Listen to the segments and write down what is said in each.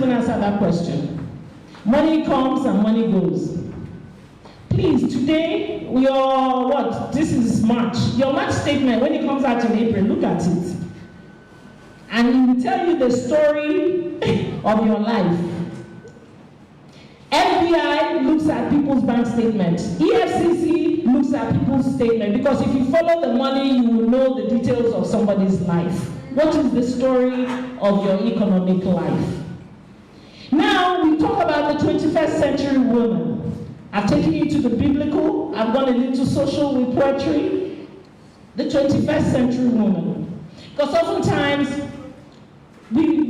even answer that question. Money comes and money goes. Please, today, we are what? This is March. Your March statement, when it comes out in April, look at it. And it will tell you the story of your life. FBI looks at people's bank statements. EFCC looks at people's statement, because if you follow the money, you will know the details of somebody's life. What is the story of your economic life? Now, we talk about the 21st century woman. I've taken you to the biblical, I've gone a little social with poetry. The 21st century woman. Because oftentimes, we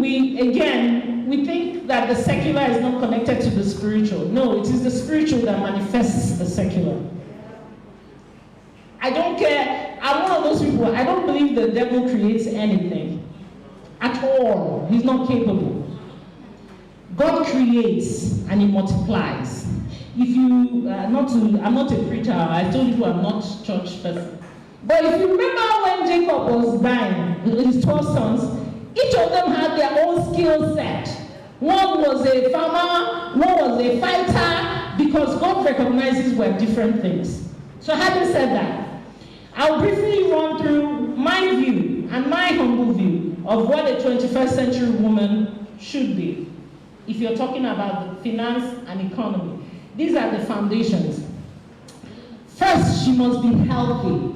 think that the secular is not connected to the spiritual. No, it is the spiritual that manifests the secular. I don't care. I'm one of those people, I don't believe the devil creates anything. At all. He's not capable. God creates and he multiplies. If you, I'm not a preacher, I told you I'm not a church person. But if you remember when Jacob was dying, his 12 sons, each of them had their own skill set. One was a farmer, one was a fighter, because God recognizes we're different things. So having said that, I'll briefly run through my view and my humble view of what a 21st century woman should be. If you're talking about the finance and economy, these are the foundations. First, she must be healthy.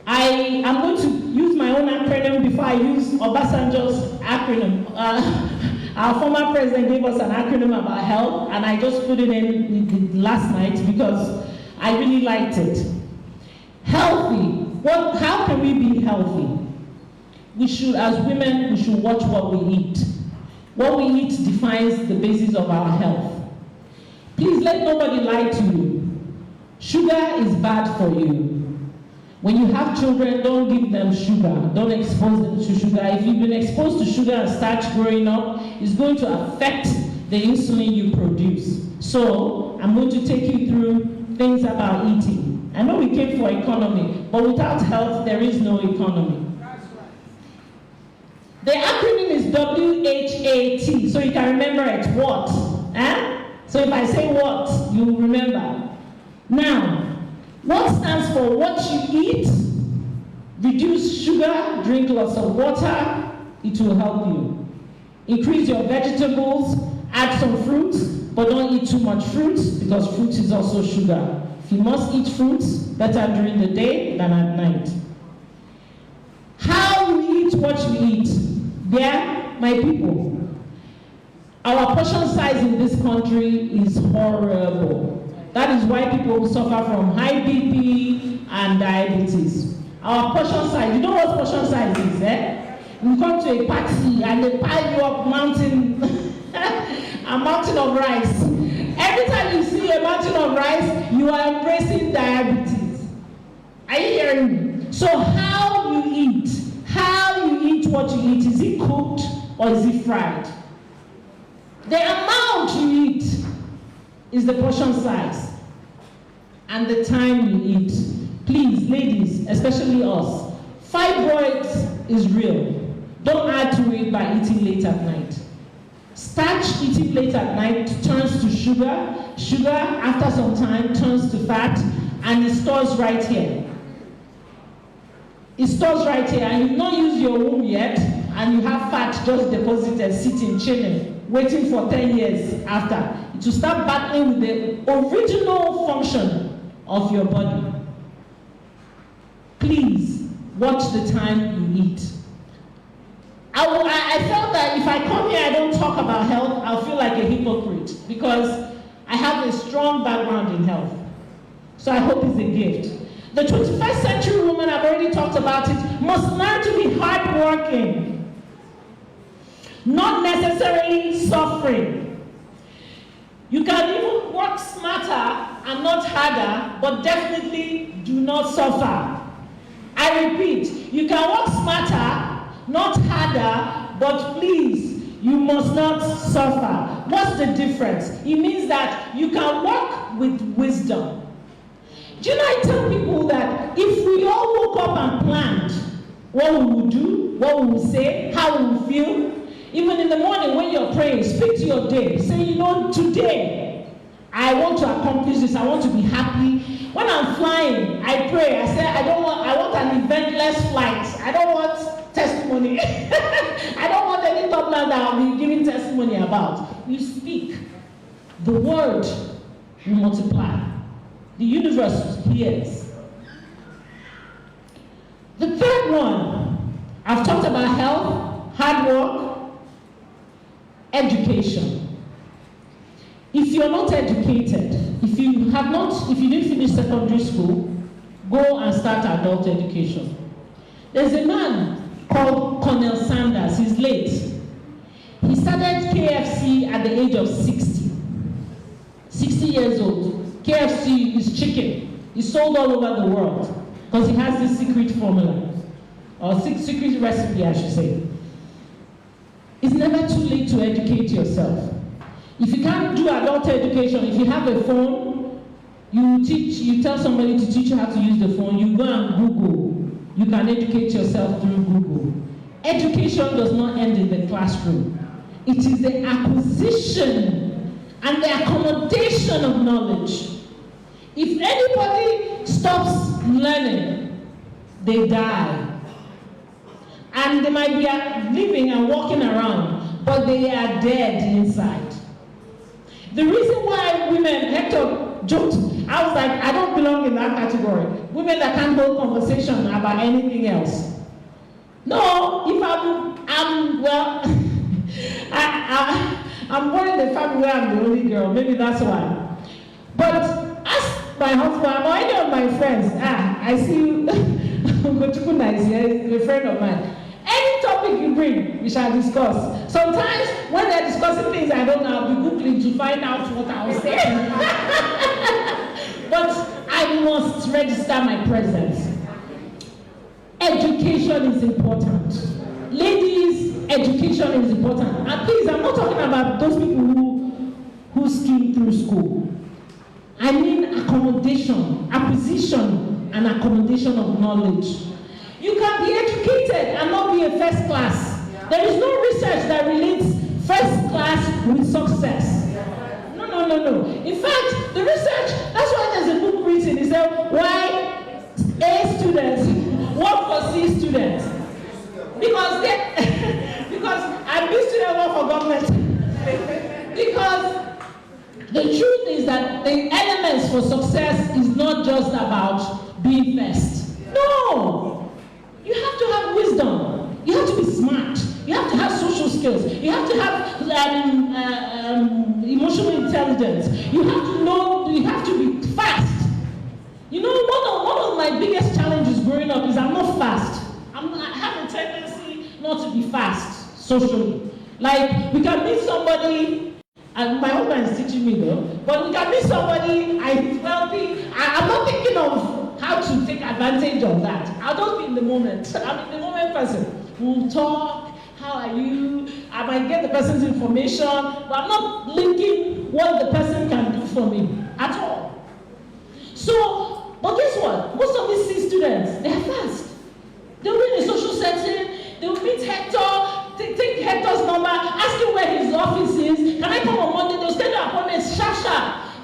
I am going to use my own acronym before I use Obasanjo's acronym. Our former president gave us an acronym about health, and I just put it in last night because I really liked it. Healthy. How can we be healthy? We should, as women, we should watch what we eat. What we eat defines the basis of our health. Please let nobody lie to you. Sugar is bad for you. When you have children, don't give them sugar. Don't expose them to sugar. If you've been exposed to sugar and starch growing up, it's going to affect the insulin you produce. So, I'm going to take you through things about eating. I know we came for economy, but without health, there is no economy. The acronym is WHAT, so you can remember it. What? So if I say what, you will remember. Now, what stands for what you eat? Reduce sugar, drink lots of water, it will help you. Increase your vegetables, add some fruits, but don't eat too much fruit, because fruit is also sugar. If you must eat fruits, better during the day than at night. How you eat what you eat. Yeah, my people. Our portion size in this country is horrible. That is why people suffer from high BP and diabetes. Our portion size, you know what portion size is, eh? You come to a party and they pile you up a mountain of rice. Every time you see a mountain of rice, you are embracing diabetes. Are you hearing me? So how you eat what you eat, is it cooked or is it fried? The amount you eat is the portion size and the time you eat. Please, ladies, especially us, fibroids is real. Don't add to it by eating late at night. Starch eating late at night turns to sugar. Sugar, after some time, turns to fat, and it stores right here. It stores right here, and you've not used your womb yet, and you have fat just deposited, sitting, chilling, waiting for 10 years after. It will start battling with the original function of your body. Please, watch the time you eat. I felt that if I come here, I don't talk about health, I'll feel like a hypocrite, because I have a strong background in health. So I hope it's a gift. The 21st century woman, I've already talked about it, must learn to be hardworking, not necessarily suffering. You can even work smarter and not harder, but definitely do not suffer. I repeat, you can work smarter, not harder, but please, you must not suffer. What's the difference? It means that you can work with wisdom. Do you know, I tell people that if we all woke up and planned what we would do, what we would say, how we would feel, Even in the morning when you're praying, speak to your day. Say, you know, today, I want to accomplish this. I want to be happy. When I'm flying, I pray. I say, I want an eventless flight. I don't want testimony. I don't want any top line that I'll be giving testimony about. You speak. The word will multiply. The universe hears. The third one, I've talked about health, hard work, education. If you're not educated, if you didn't finish secondary school, go and start adult education. There's a man called Colonel Sanders. He's late. He started KFC at the age of 60. 60 years old. KFC is chicken. It's sold all over the world because he has this secret formula, or secret recipe, I should say. It's never too late to educate yourself. If you can't do adult education, if you have a phone, you tell somebody to teach you how to use the phone, you go and Google. You can educate yourself through Google. Education does not end in the classroom. It is the acquisition and the accommodation of knowledge. If anybody stops learning, they die. And they might be living and walking around, but they are dead inside. The reason why women, Hector joked, I was like, I don't belong in that category. Women that can't hold conversation about anything else. No, if I'm born in a family where I'm the only girl. Maybe that's why. But ask my husband or any of my friends. I see you. Gochukuna is here, a friend of mine. Any topic you bring, we shall discuss. Sometimes when they're discussing things I don't know, I'll be Googling to find out what I was saying. But I must register my presence. Education is important. Ladies, education is important. And please, I'm not talking about those people who skim through school. I mean accommodation, acquisition, and accommodation of knowledge. You can be educated and not be a first class. There is no research that relates first class with success. No. In fact, the research, that's why there's a book written. It said, why A students work for C students. Because I'm B student work for government. Because the truth is that the elements for success is not just about being first. No! You have to have wisdom. You have to be smart. You have to have social skills. You have to have emotional intelligence. You have to know, you have to be fast. You know, one of my biggest challenges growing up is I'm not fast. I have a tendency not to be fast socially. Like, we can meet somebody, and my husband is teaching me though, but we can meet somebody, I'm not thinking of how to take advantage of that. I'll just be in the moment. I'm in the moment person. We'll talk, how are you? I might get the person's information, but I'm not linking what the person can do for me at all. So, but guess what? Most of these C students, they are fast. They'll be in a social setting, they'll meet Hector, take Hector's number, ask him where his office is. Can I come on Monday? They'll schedule appointments, sharp.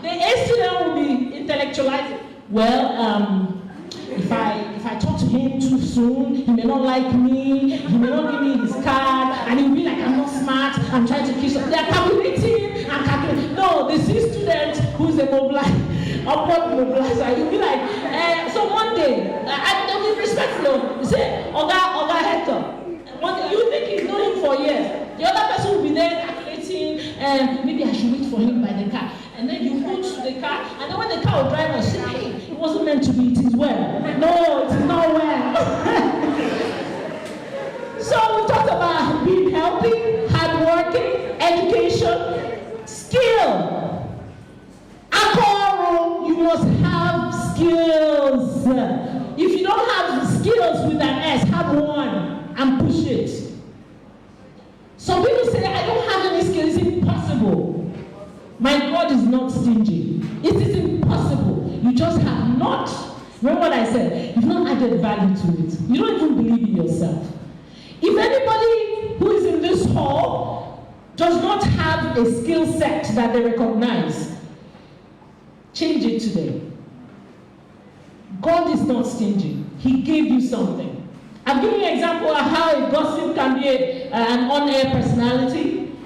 The A student will be intellectualizing. Well, if I talk to him too soon, he may not like me, he may not give me his card, and he'll be like, I'm not smart, I'm trying to kiss him. They're calculating and calculating. No, the C student who's a upward mobilizer, he'll be like, so one day, they'll be respectful. You say, Oga Hector. You think he's known him for years. The other person will be there calculating, maybe I should wait for him by the car. And then you go to the car, and then when the car will drive us, say, hey, it wasn't meant to be, it is well. No, it is not well. So we talked about being healthy, hardworking, education, skill. Akoro, you must have skills. If you don't have skills with an S, have one and push it. Some people say, I don't have any skills, it's impossible. My God is not stingy. It is impossible. You just have not, remember what I said, you've not added value to it. You don't even believe in yourself. If anybody who is in this hall does not have a skill set that they recognize, change it today. God is not stingy. He gave you something. I've given you an example of how a gossip can be an on-air personality.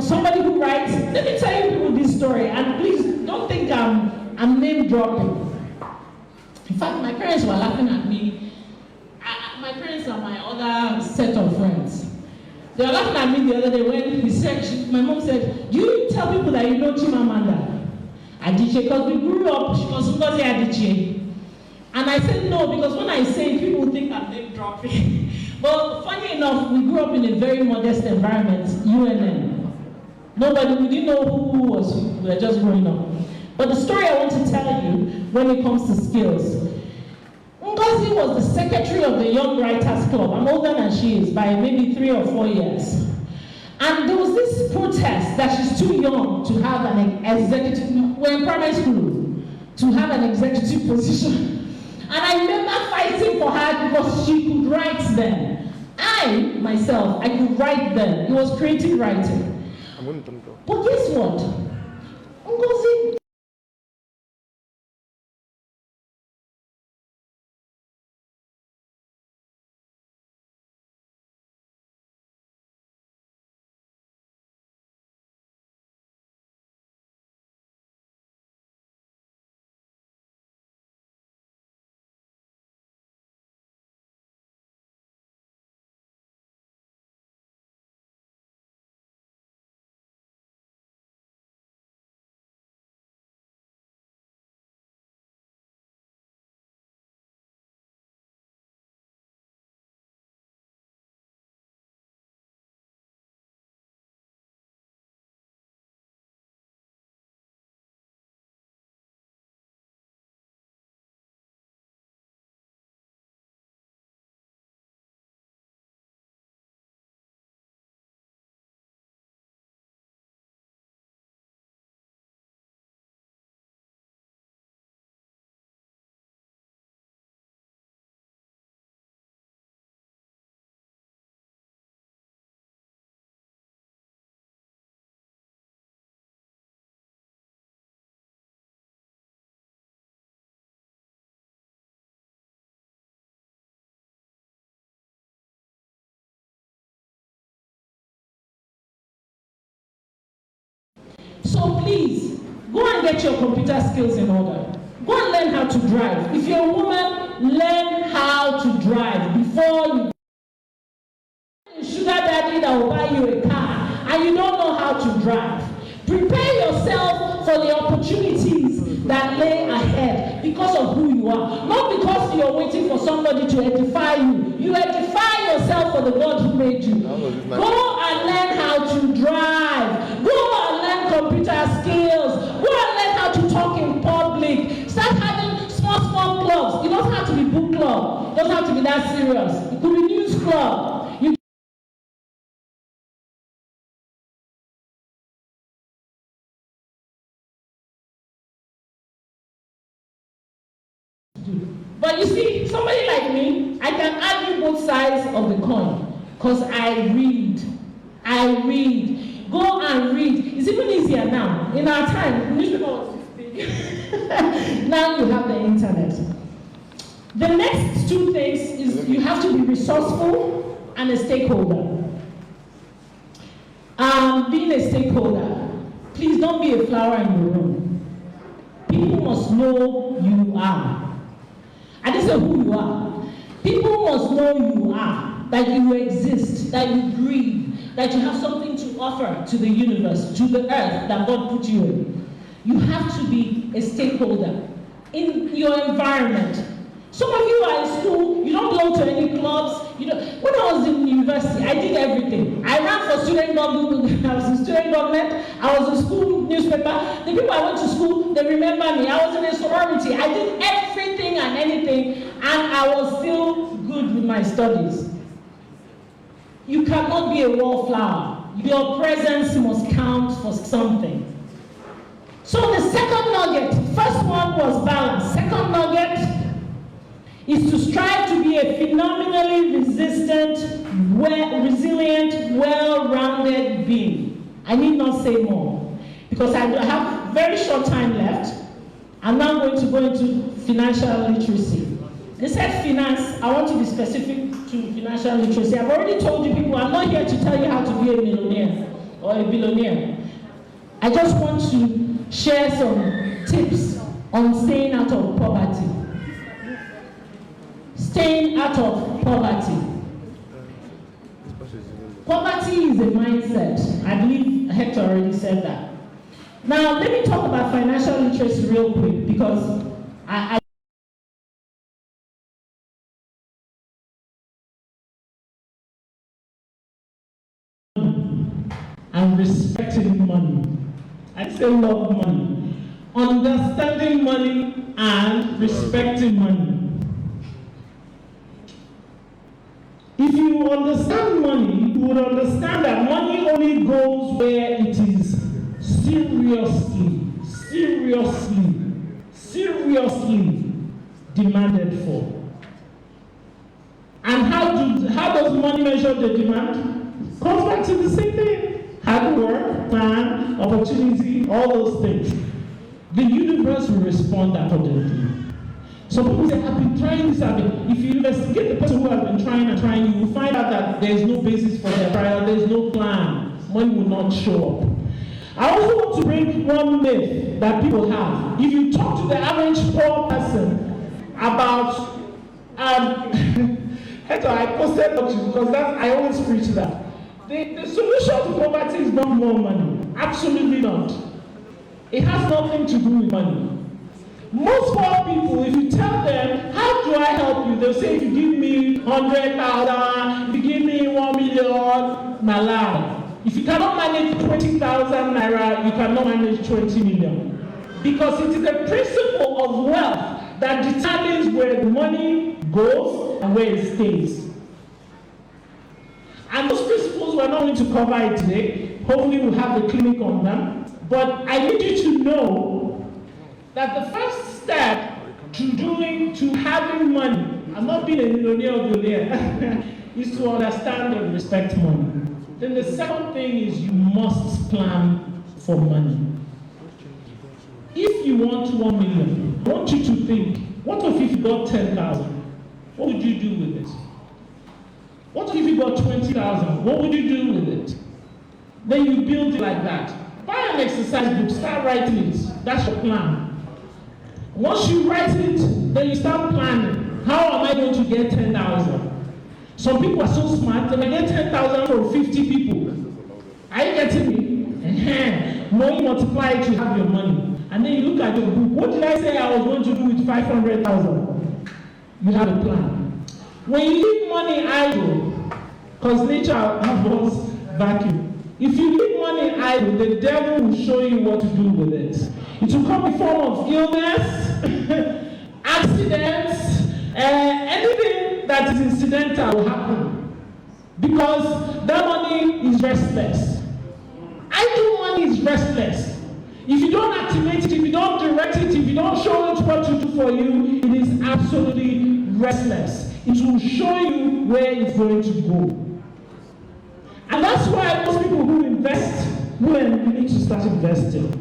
Somebody who writes, let me tell you people this story, and please don't think I'm name dropping. In fact, my parents were laughing at me. My parents are my other set of friends. They were laughing at me the other day when my mom said, do you tell people that you know Chimamanda Adichie? Because we grew up, she was Ngozi Adichie. And I said no, because when I say it, people think I'm name dropping. But funny enough, we grew up in a very modest environment, UNN. We didn't know who was who, we were just growing up. But the story I want to tell you when it comes to skills, Ngozi was the secretary of the Young Writers Club. I'm older than she is by maybe 3 or 4 years. And there was this protest that she's too young to have an executive, we're in primary school, to have an executive position. And I remember fighting for her because she could write then. I, myself, I could write then. It was creative writing. But guess what? Ngozi So please, go and get your computer skills in order. Go and learn how to drive. If you're a woman, learn how to drive before you sugar daddy that will buy you a car and you don't know how to drive. Prepare yourself for the opportunities that lay ahead because of who you are. Not because you're waiting for somebody to edify you. You edify yourself for the God who made you. Go and learn how to drive. Go and learn computer skills. Go and learn how to talk in public. Start having small clubs. It doesn't have to be book club. It doesn't have to be that serious. It could be news club. But you see, somebody like me, I can argue both sides of the coin because I read. Go and read. It's even easier now. In our time, newspaper was big. Now you have the internet. The next two things is you have to be resourceful and a stakeholder. Being a stakeholder, please don't be a flower in the room. People must know you are. I didn't say who you are. People must know you are, that you exist, that you breathe, that you have something to offer to the universe, to the earth that God put you in. You have to be a stakeholder in your environment. Some of you are in school, you don't belong to any clubs. When I was in university, I did everything. I ran for student government, I was in student government, I was in school newspaper. The people I went to school, they remember me. I was in a sorority. I did everything and anything, and I was still good with my studies. You cannot be a wallflower. Your presence must count for something. So the second nugget, first one was balance. Second nugget is to strive to be a phenomenally resilient, well-rounded saving. I need not say more because I have very short time left. I'm now going to go into financial literacy. They said finance, I want to be specific to financial literacy. I've already told you people, I'm not here to tell you how to be a millionaire or a billionaire. I just want to share some tips on staying out of poverty. Staying out of poverty. Poverty is a mindset. I believe Hector already said that. Now, let me talk about financial literacy real quick because I and respecting money. I say love money. Understanding money and respecting money. If you understand money, you would understand that money only goes where it is seriously demanded for. And how does money measure the demand? Comes back to the same thing. Hard work, plan, opportunity, all those things. The universe will respond accordingly. Some people say, I've been trying this, if you investigate the person who has been trying and trying, you will find out that there is no basis for their trial, there is no plan. Money will not show up. I also want to bring one myth that people have. If you talk to the average poor person about, Hector, I posted that because I always preach that. The solution to poverty is not more money. Absolutely not. It has nothing to do with money. Most poor people, if you tell them, how do I help you? They'll say, if you give me 100,000, if you give me 1 million, my life. If you cannot manage 20,000 naira, you cannot manage 20 million. Because it is a principle of wealth that determines where the money goes and where it stays. And those principles we're not going to cover it today. Hopefully we'll have a clinic on them. But I need you to know that the first step to having money, I'm not being a millionaire or billionaire, is to understand and respect money. Then the second thing is you must plan for money. If you want 1 million, I want you to think, what if you got 10,000? What would you do with it? What if you got 20,000? What would you do with it? Then you build it like that. Buy an exercise book, start writing it. That's your plan. Once you write it, then you start planning. How am I going to get 10,000? Some people are so smart, they may get 10,000 from 50 people. Are you getting me? When you multiply it, you have your money. And then you look at your book. What did I say I was going to do with 500,000? You have a plan. When you leave money idle, because nature abhors vacuum. If you leave money idle, the devil will show you what to do with it. It will come in form of illness, accidents, anything that is incidental will happen. Because that money is restless. Idle money is restless. If you don't activate it, if you don't direct it, if you don't show it what to do for you, it is absolutely restless. It will show you where it's going to go. And that's why most people who invest, when you need to start investing.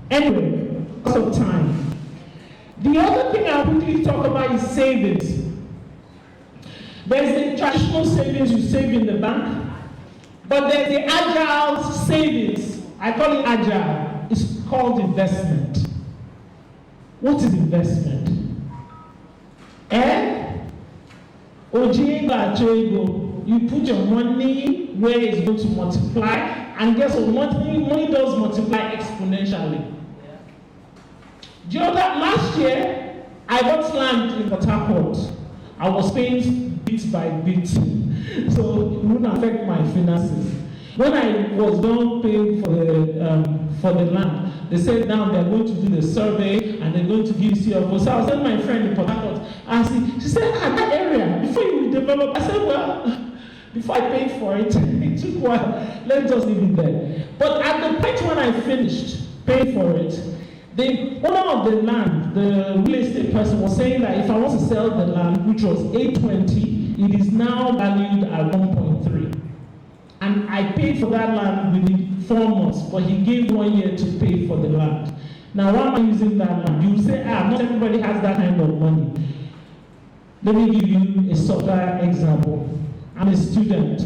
Anyway, because of time. The other thing I'll quickly talk about is savings. There's the traditional savings you save in the bank, but there's the agile savings. I call it agile. It's called investment. What is investment? You put your money where it's going to multiply, and guess what? Money does multiply exponentially. Last year, I got land in Port Harcourt. I was paying bit by bit, so it wouldn't affect my finances. When I was done paying for the land, they said now they're going to do the survey and they're going to give CFO. So I was telling my friend in Port Harcourt, she said, that area, before you develop, I said, well, before I paid for it, it took a while, let's just leave it there. But at the point when I finished paying for it, the owner of the land, the real estate person, was saying that if I want to sell the land, which was 820, it is now valued at 1.3. I paid for that land within 4 months, but he gave 1 year to pay for the land. Now, why am I using that land? You say, not everybody has that kind of money. Let me give you a softer example. I'm a student.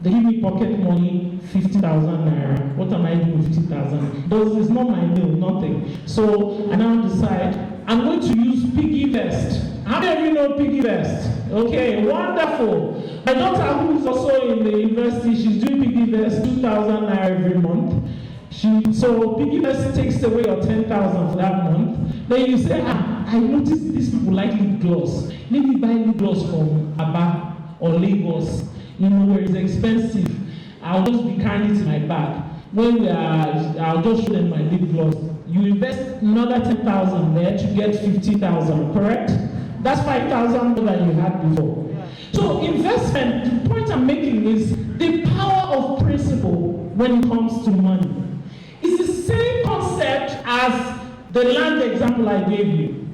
They give me pocket money, 50,000 naira. What am I doing with 50,000? It's not my meal, nothing. So I now decide I'm going to use PiggyVest. How many of you know PiggyVest? Okay, wonderful. My daughter, who is also in the university, she's doing PiggyVest, 2,000 naira every month. So PiggyVest takes away your 10,000 for that month. Then you say, I noticed these people like lip gloss. Let me buy lip gloss from Aba or Lagos, where it's expensive. I'll just be carrying it in my bag. I'll just show them my lip gloss. You invest another 10,000 there to get 50,000, correct? That's 5,000 more than you had before. So investment, the point I'm making is the power of principle when it comes to money. It's the same concept as the land example I gave you.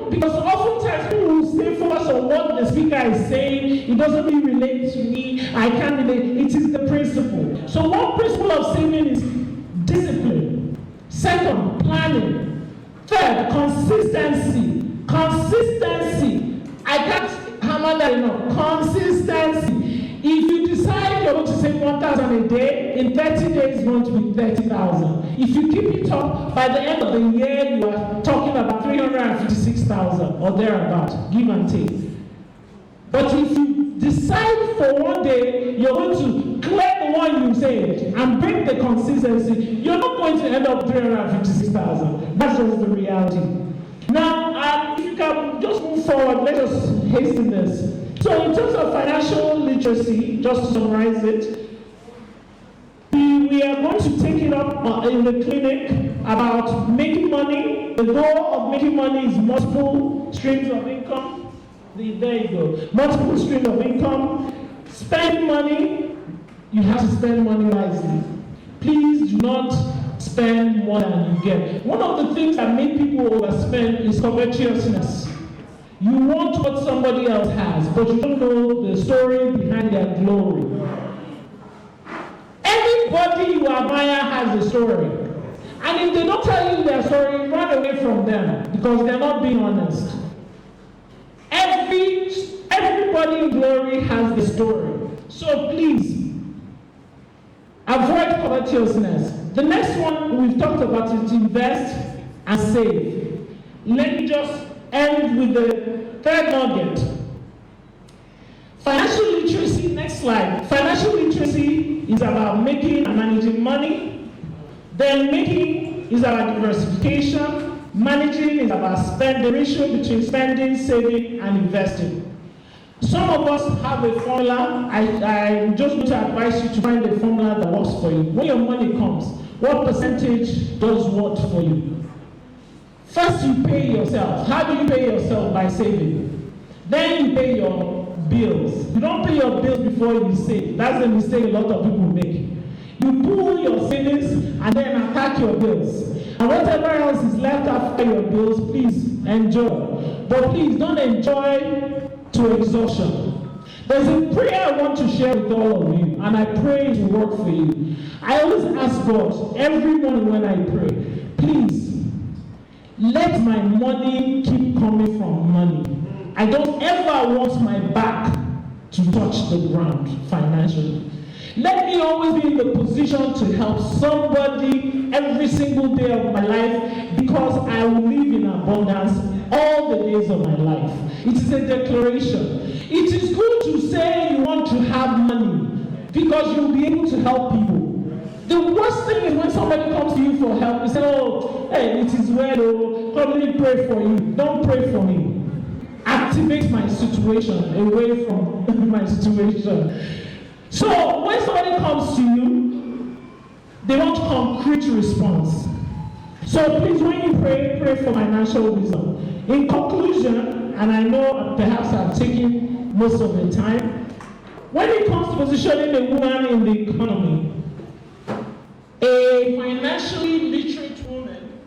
Because oftentimes people will stay focused on what the speaker is saying. It doesn't really relate to me. I can't relate. It is the principle. So one principle of saving is discipline. Second, planning. Third, consistency. Consistency. I can't hammer that enough. Consistency. If you decide you're going to save 1,000 a day, in 30 days it's going to be 30,000. If you keep it up, by the end of the year, you are talking about 356,000 or thereabout, give and take. But if you decide for one day, you're going to clear the one you saved and break the consistency, you're not going to end up 356,000. That's just the reality. Now, if you can just move forward, let us hasten this. So in terms of financial literacy, just to summarize it, we are going to take it up in the clinic about making money. The goal of making money is multiple streams of income. There you go. Multiple streams of income. Spend money. You have to spend money wisely. Please do not spend more than you get. One of the things that make people overspend is covetousness. You want what somebody else has, but you don't know the story behind their glory. Everybody you admire has a story. And if they don't tell you their story, run away from them because they're not being honest. Everybody in glory has the story. So please, avoid covetousness. The next one we've talked about is invest and save. Let me just end with the third nugget. Financial literacy, next slide. Financial literacy is about making and managing money. Then making is about diversification. Managing is about the ratio between spending, saving, and investing. Some of us have a formula. I just want to advise you to find a formula that works for you. When your money comes, what percentage does what for you? First, you pay yourself. How do you pay yourself? By saving. Then you pay your bills. You don't pay your bills before you save. That's the mistake a lot of people make. You pull your savings and then attack your bills. And whatever else is left after your bills, please enjoy. But please don't enjoy to exhaustion. There's a prayer I want to share with all of you, and I pray it will work for you. I always ask God every morning when I pray, please, let my money keep coming from money. I don't ever want my back to touch the ground financially. Let me always be in the position to help somebody every single day of my life because I will live in abundance all the days of my life. It is a declaration. It is good to say you want to have money because you'll be able to help people. The worst thing is when somebody comes to you for help, you say, oh, hey, it is well, oh, let me pray for you. Don't pray for me. Activate my situation away from my situation. So when somebody comes to you, they want concrete response. So please, when you pray, pray for financial wisdom. In conclusion, and I know perhaps I've taken most of the time, when it comes to positioning a woman in the economy, a financially literate woman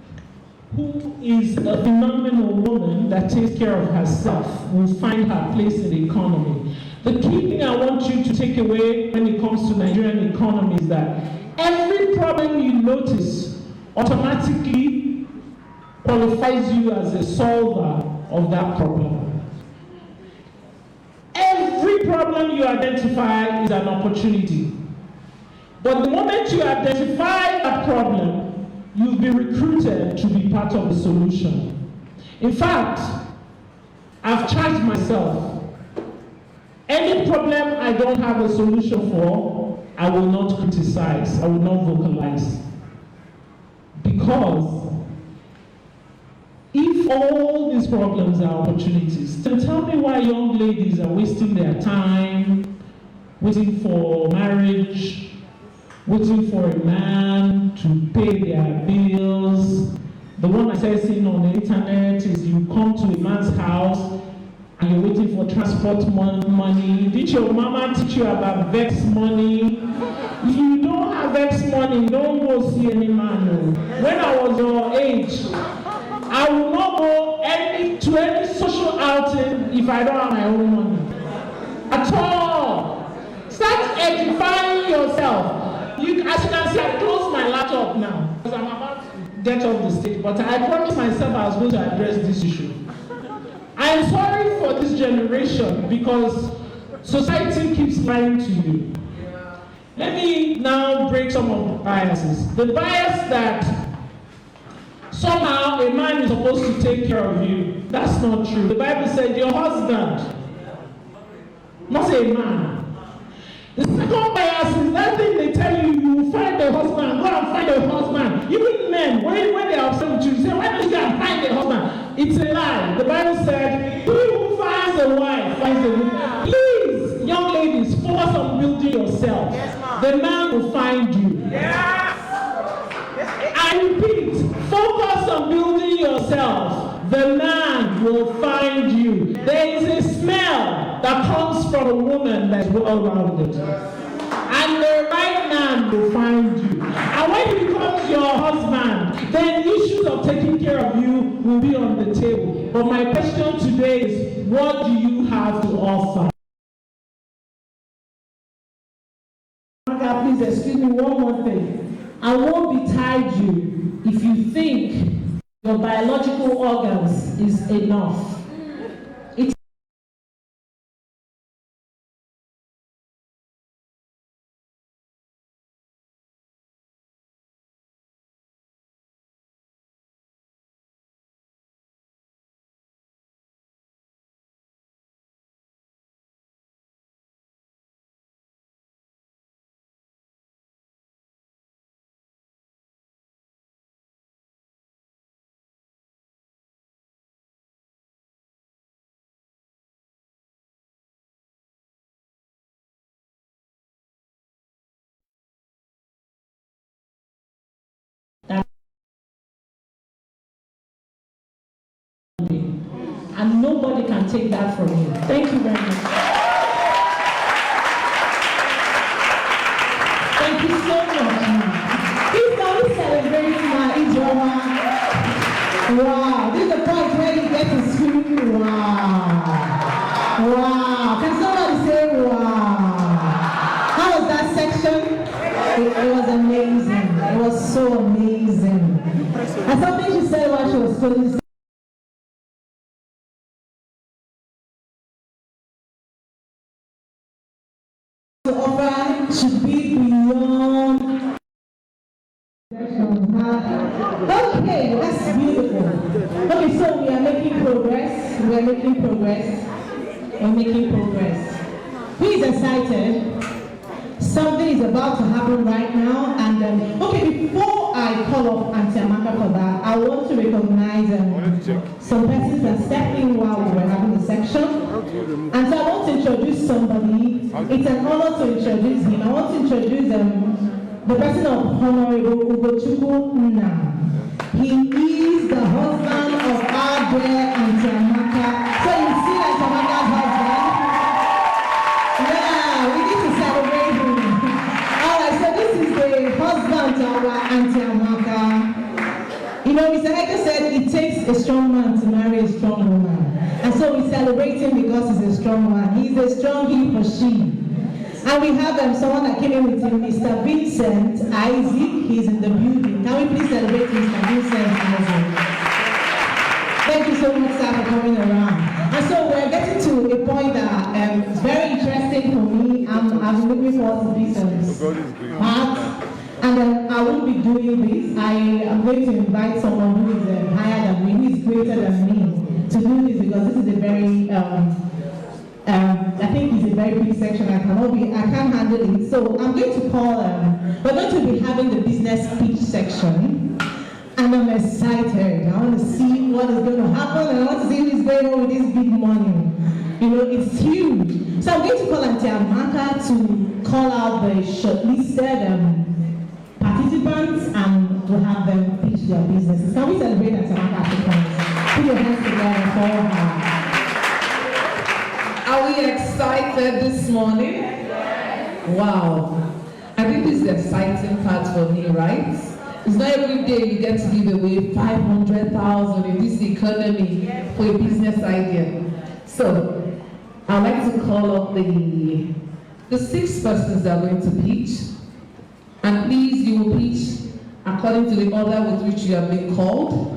who is a phenomenal woman that takes care of herself will find her place in the economy. The key thing I want you to take away when it it comes to Nigerian economy is that every problem you notice automatically qualifies you as a solver of that problem. Every problem you identify is an opportunity. But the moment you identify a problem, you'll be recruited to be part of the solution. In fact, I've charged myself, any problem I don't have a solution for, I will not criticize, I will not vocalize. Because if all these problems are opportunities, then tell me why young ladies are wasting their time, waiting for marriage, waiting for a man to pay their bills. The one I said seen on the internet is you come to a man's house and you're waiting for transport money. Did your mama teach you about vex money? If you don't have vex money, don't go see any man. When I was your age, I will not go to any social outing if I don't have my own money. At all. Start edifying yourself. As you can see, I closed my laptop now because I'm about to get off the stage, but I promised myself I was going to address this issue. I am sorry for this generation because society keeps lying to you. Let me now break some of the biases. The bias that somehow a man is supposed to take care of you. That's not true. The Bible said your husband, not a man. The second bias is that thing they tell you, you will find a husband, go and find a husband. Even men, when they are upset with you, say, why don't you go and find a husband? It's a lie. The Bible said, he who finds a wife finds a woman. Please, young ladies, focus on building yourself. Yes, the man will find you. Yes. I repeat, focus on building yourself. The man will find you. There is a smell that comes from a woman that's well-rounded. And the right man will find you. And when he becomes your husband, then issues of taking care of you will be on the table. But my question today is, what do you have to offer? Please excuse me one more thing. I won't betide you if you think your biological organs is enough. And nobody can take that from you. Thank you very much. Thank you so much. Please can we celebrate my Ijoma? Wow, this is the point where you get to scream. Wow. Wow. Can somebody say wow? How was that section? It was amazing. It was so amazing. And something she said while she was closing. To offer should be beyond. Okay, that's beautiful. Okay, so we are making progress. We are making progress. We're making progress. Who is excited? Something is about to happen right now, and okay, before I call up Auntie Amaka for that, I want to recognize some persons that stepped in while we were having the section. And so I want to introduce somebody. It's an honor to introduce him. I want to introduce the person of Honorable Ugochukwu Nna. He is the husband of our dear Auntie Amaka. So you see Auntie Amaka's husband? Yeah, we need to celebrate him. Alright, so this is the husband of our Auntie Amaka. You know, Mr. Eke said it takes a strong man to marry a strong woman. And so we celebrate him because he's a strong man. He's a strong he for she. And we have someone that came in with him, Mr. Vincent Isaac. He's in the building. Can we please celebrate Mr. Vincent Isaac? Thank you so much, sir, for coming around. And so we're getting to a point that is very interesting for me. I'm looking forward to this part. And I won't be doing this. I am going to invite someone who is higher than me, who is greater than me, to do this because this is a very, I think it's a very big section. I can't handle it. So I'm going to call, we're going to be having the business speech section. And I'm excited. I want to see what is going to happen. And I want to see what is going on with this big money. You know, it's huge. So I'm going to call Auntie Amaka to call out the shortlisted participants and to have them pitch their businesses. Can we celebrate Auntie Amaka Africans? Put your hands together for her. Are we excited this morning? Yes. Wow. I think this is the exciting part for me, right? It's not every day you get to give away 500,000 in this economy for a business idea. So, I'd like to call up the 6 persons that are going to pitch. And please, you will pitch according to the order with which you have been called.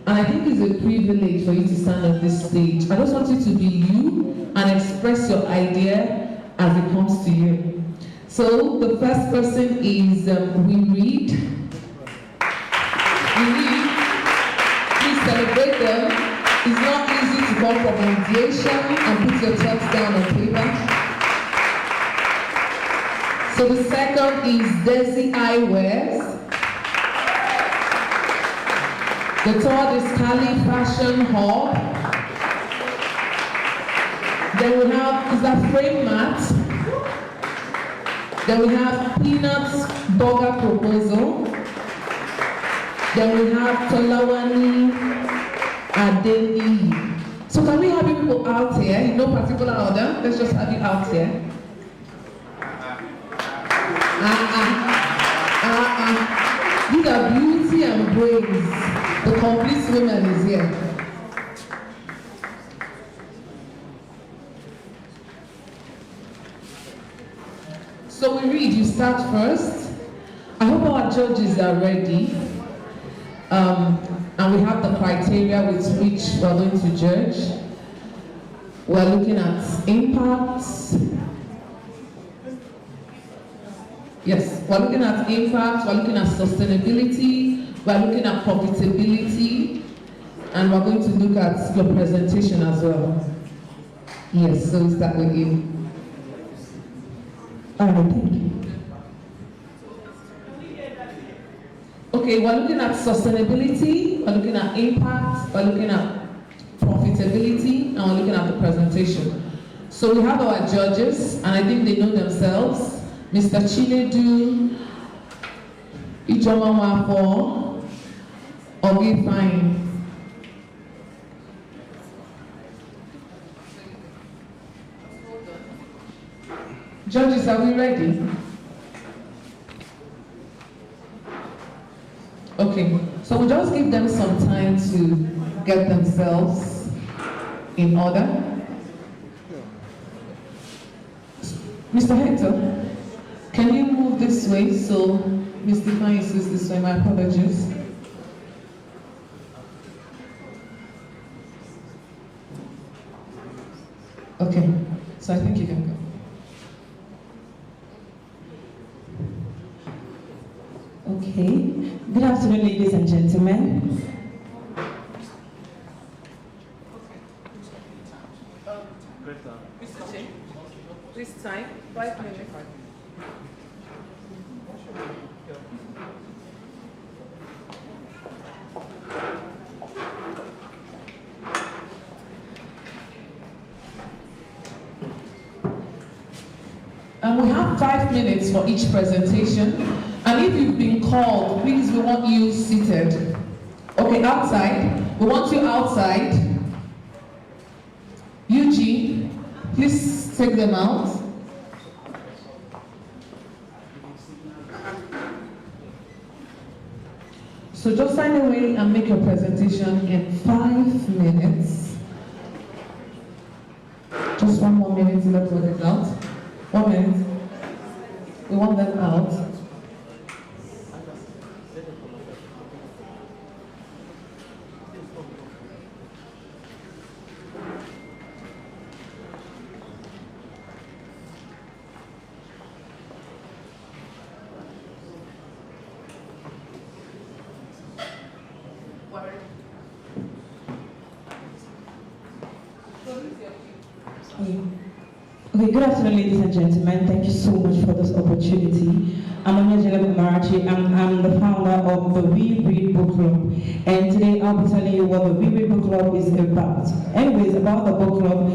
And I think it's a privilege for you to stand on this stage. I just want you to be you and express your idea as it comes to you. So, the first person is We Read. Please celebrate them. It's not easy to come from mediation and put your thoughts down on paper. So the second is Desi Eyewears. The third is Cali Fashion Hall. Then we have, is that Frame Mat? Then we have Peanuts Burger Proposal. Then we have Tolawani Adeni. So can we have people out here in no particular order? Let's just have you out here. These are beauty and brains. The complete woman is here. So We Read, you start first. I hope our judges are ready. And we have the criteria with which we're going to judge. We're looking at impacts. Yes, we're looking at impact, we're looking at sustainability, we're looking at profitability, and we're going to look at your presentation as well. Yes, so we start with you. All right, thank you. Okay, we're looking at sustainability, we're looking at impact, we're looking at profitability, and we're looking at the presentation. So we have our judges, and I think they know themselves. Mr. Chinedu, Ijomawafo, Ogi Fine. Judges, are we ready? Okay, so we'll just give them some time to get themselves in order. Mr. Hector, can you move this way so Mr. Fine is this way? My apologies. Okay, so I think you can go. Okay, good afternoon, ladies and gentlemen. Mr. Chair, this time, 5 minutes. And we have 5 minutes for each presentation. And if you've been called, please, we want you seated. Okay, outside. We want you outside. Eugene, please take them out. So just find a way and make your presentation in 5 minutes. Just 1 more minute to let it out. 1 minute. We want them out. Okay, good afternoon, ladies and gentlemen. Thank you so much for this opportunity. I'm Onyejele Marachi. I'm the founder of the We Read Book Club. And today I'll be telling you what the We Read Book Club is about. Anyways, about the book club,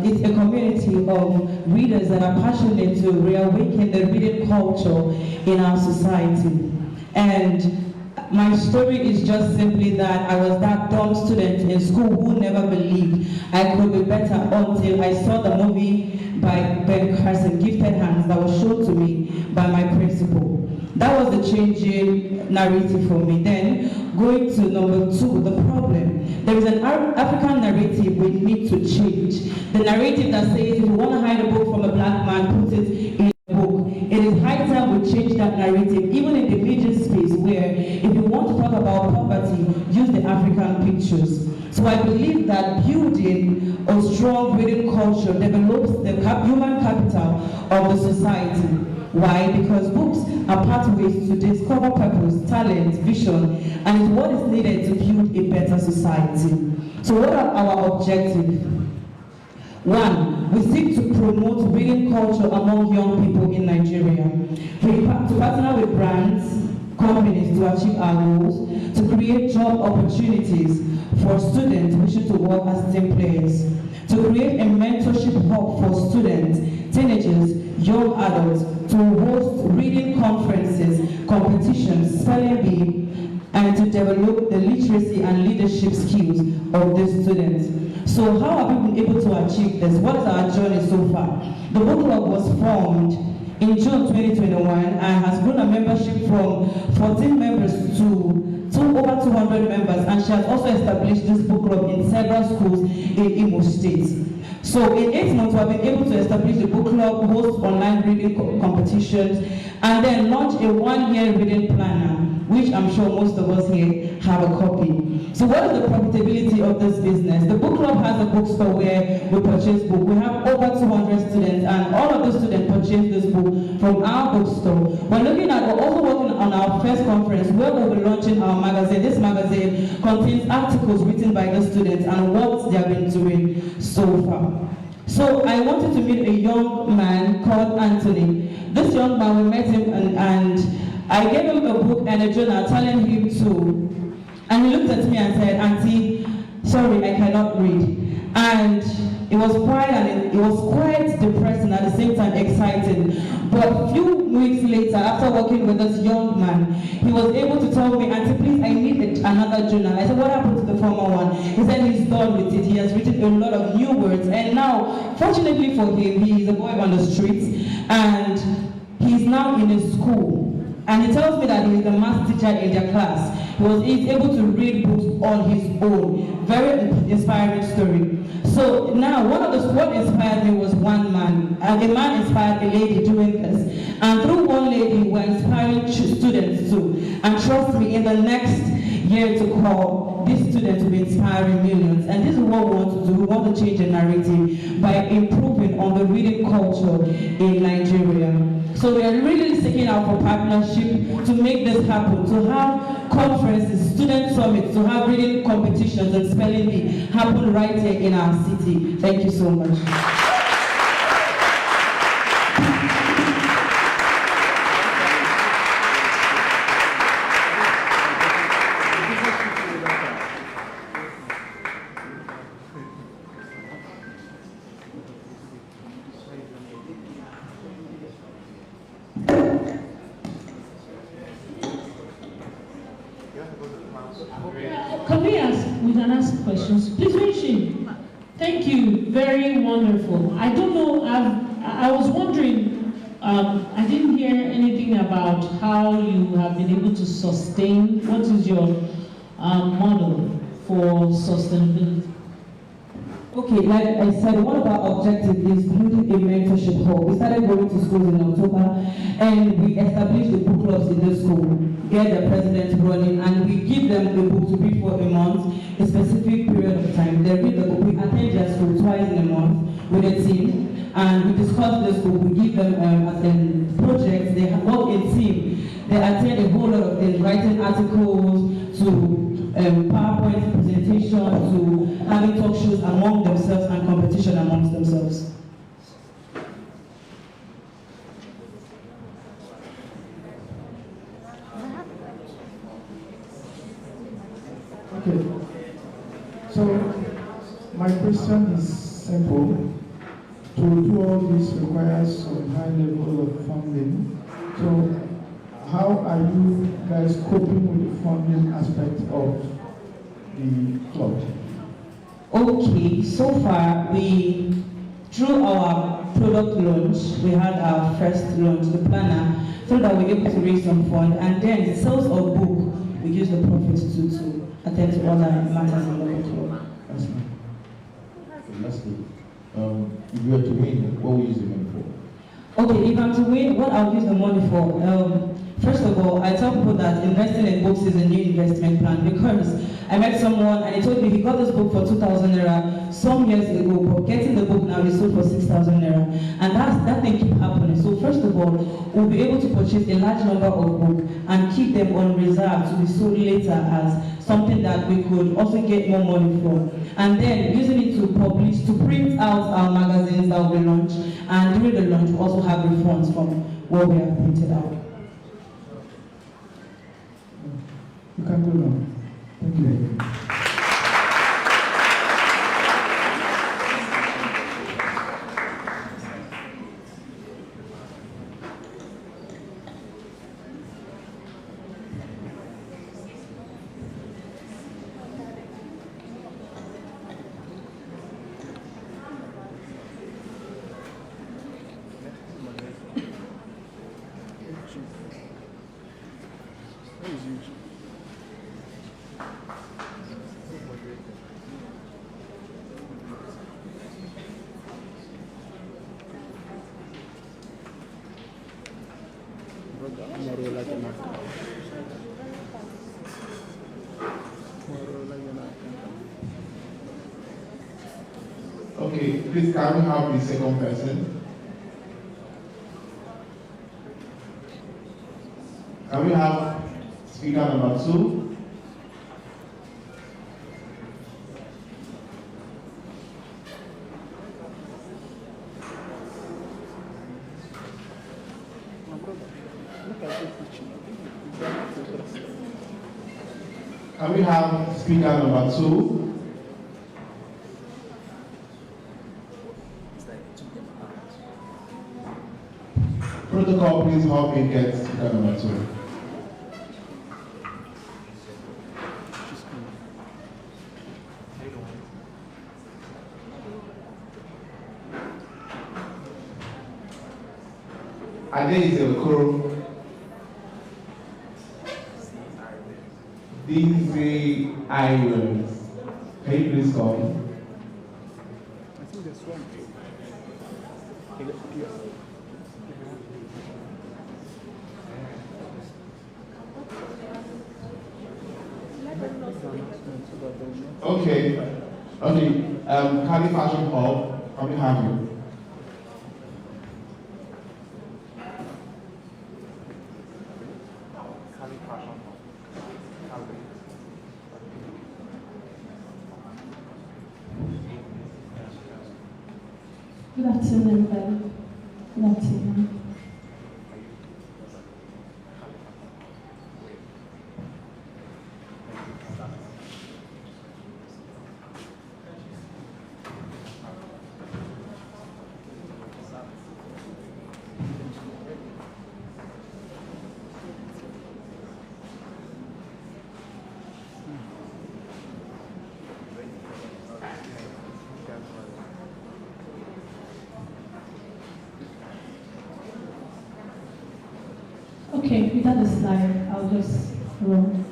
it's a community of readers that are passionate to reawaken the reading culture in our society. And my story is just simply that I was that dumb student in school who never believed I could be better until I saw the movie by Ben Carson, Gifted Hands, that was shown to me by my principal. That was the changing narrative for me. Then, going to number 2, the problem. There is an African narrative we need to change. The narrative that says if you want to hide a book from a black man, put it in a book. It is high time we change that narrative, even in the media space where if you want to talk about poverty, use the African pictures. So I believe that building a strong reading culture develops the human capital of the society. Why? Because books are pathways to discover purpose, talent, vision, and is what is needed to build a better society. So what are our objectives? 1, we seek to promote reading culture among young people in Nigeria. To partner with brands, companies to achieve our goals, to create job opportunities for students wishing to work as team players, to create a mentorship hub for students, teenagers, young adults, to host reading conferences, competitions, spelling bee, and to develop the literacy and leadership skills of these students. So how have we been able to achieve this? What is our journey so far? The book club was formed in June 2021 and has grown a membership from 14 members to over 200 members, and she has also established this book club in several schools in Imo State. So in 8 months, we have been able to establish the book club, host online reading competitions, and then launch a 1-year reading planner, which I'm sure most of us here have a copy. So what is the profitability of this business? The book club has a bookstore where we purchase books. We have over 200 students, and all of the students purchase this book from our bookstore. We're also working on our first conference where we'll be launching our magazine. This magazine contains articles written by the students and what they have been doing so far. So I wanted to meet a young man called Anthony. This young man, we met him and I gave him a book and a journal telling him to, and he looked at me and said, "Auntie, sorry, I cannot read." And it was quite depressing at the same time exciting. But a few weeks later, after working with this young man, he was able to tell me, "Auntie, please, I need another journal." I said, "What happened to the former one?" He said he's done with it. He has written a lot of new words, and now, fortunately for him, he is a boy on the streets, and he's now in a school. And he tells me that he is the math teacher in their class. He's able to read books on his own. Very inspiring story. So now, what inspired me was one man. And a man inspired a lady doing this. And through one lady, we're inspiring students too. And trust me, in the next year to come, these students will be inspiring millions. And this is what we want to do. We want to change the narrative by improving on the reading culture in Nigeria. So we are really seeking out for partnership to make this happen, to have conferences, student summits, to have reading competitions and spelling bee happen right here in our city. Thank you so much. We can ask questions. Please mention. Thank you. Very wonderful. I don't know. I was wondering. I didn't hear anything about how you have been able to sustain. What is your model for sustainability? Okay, like I said, one of our objectives is building a mentorship hub. We started going to schools in October and we established the book clubs in the school, get the presidents running, and we give them the book to read for a month, a specific period of time. They read the book, we attend their school twice in a month with a team, and we discuss the school, we give them projects, they work in team, they attend a whole lot of things, writing articles, to PowerPoint presentation, to having talk shows among themselves and competition amongst themselves. Okay. So my question is simple. To do all this requires some high level of funding. So how are you guys coping with the funding aspect of the club? Okay, so far through our product launch, we had our first launch, the planner, so that we were able to raise some fund, and then sales of book, we use the profits to attend to other matters in the book club. That's me. Lastly, if you were to win, what will you use the money for? Okay, if I'm to win, what I'll use the money for? First of all, I tell people that investing in books is a new investment plan, because I met someone and he told me he got this book for 2,000 naira some years ago, but getting the book now is sold for 6,000 naira. And that thing keep happening. So first of all, we'll be able to purchase a large number of books and keep them on reserve to be sold later as something that we could also get more money from. And then using it to publish, to print out our magazines that will launch, and during the launch we also have refunds from what we have printed out. You can go now. Thank you. Okay, please can we have the second person? Can we have speaker number 2? Can we have speaker number 2? Protocol, please help me get speaker number 2. Ade is Okoro. These Irons. Can you please come? I think there's one. Okay. Cali Fashion Hall, can we have you? Good afternoon, everybody. Good afternoon. Okay, without the slide, I'll just roll.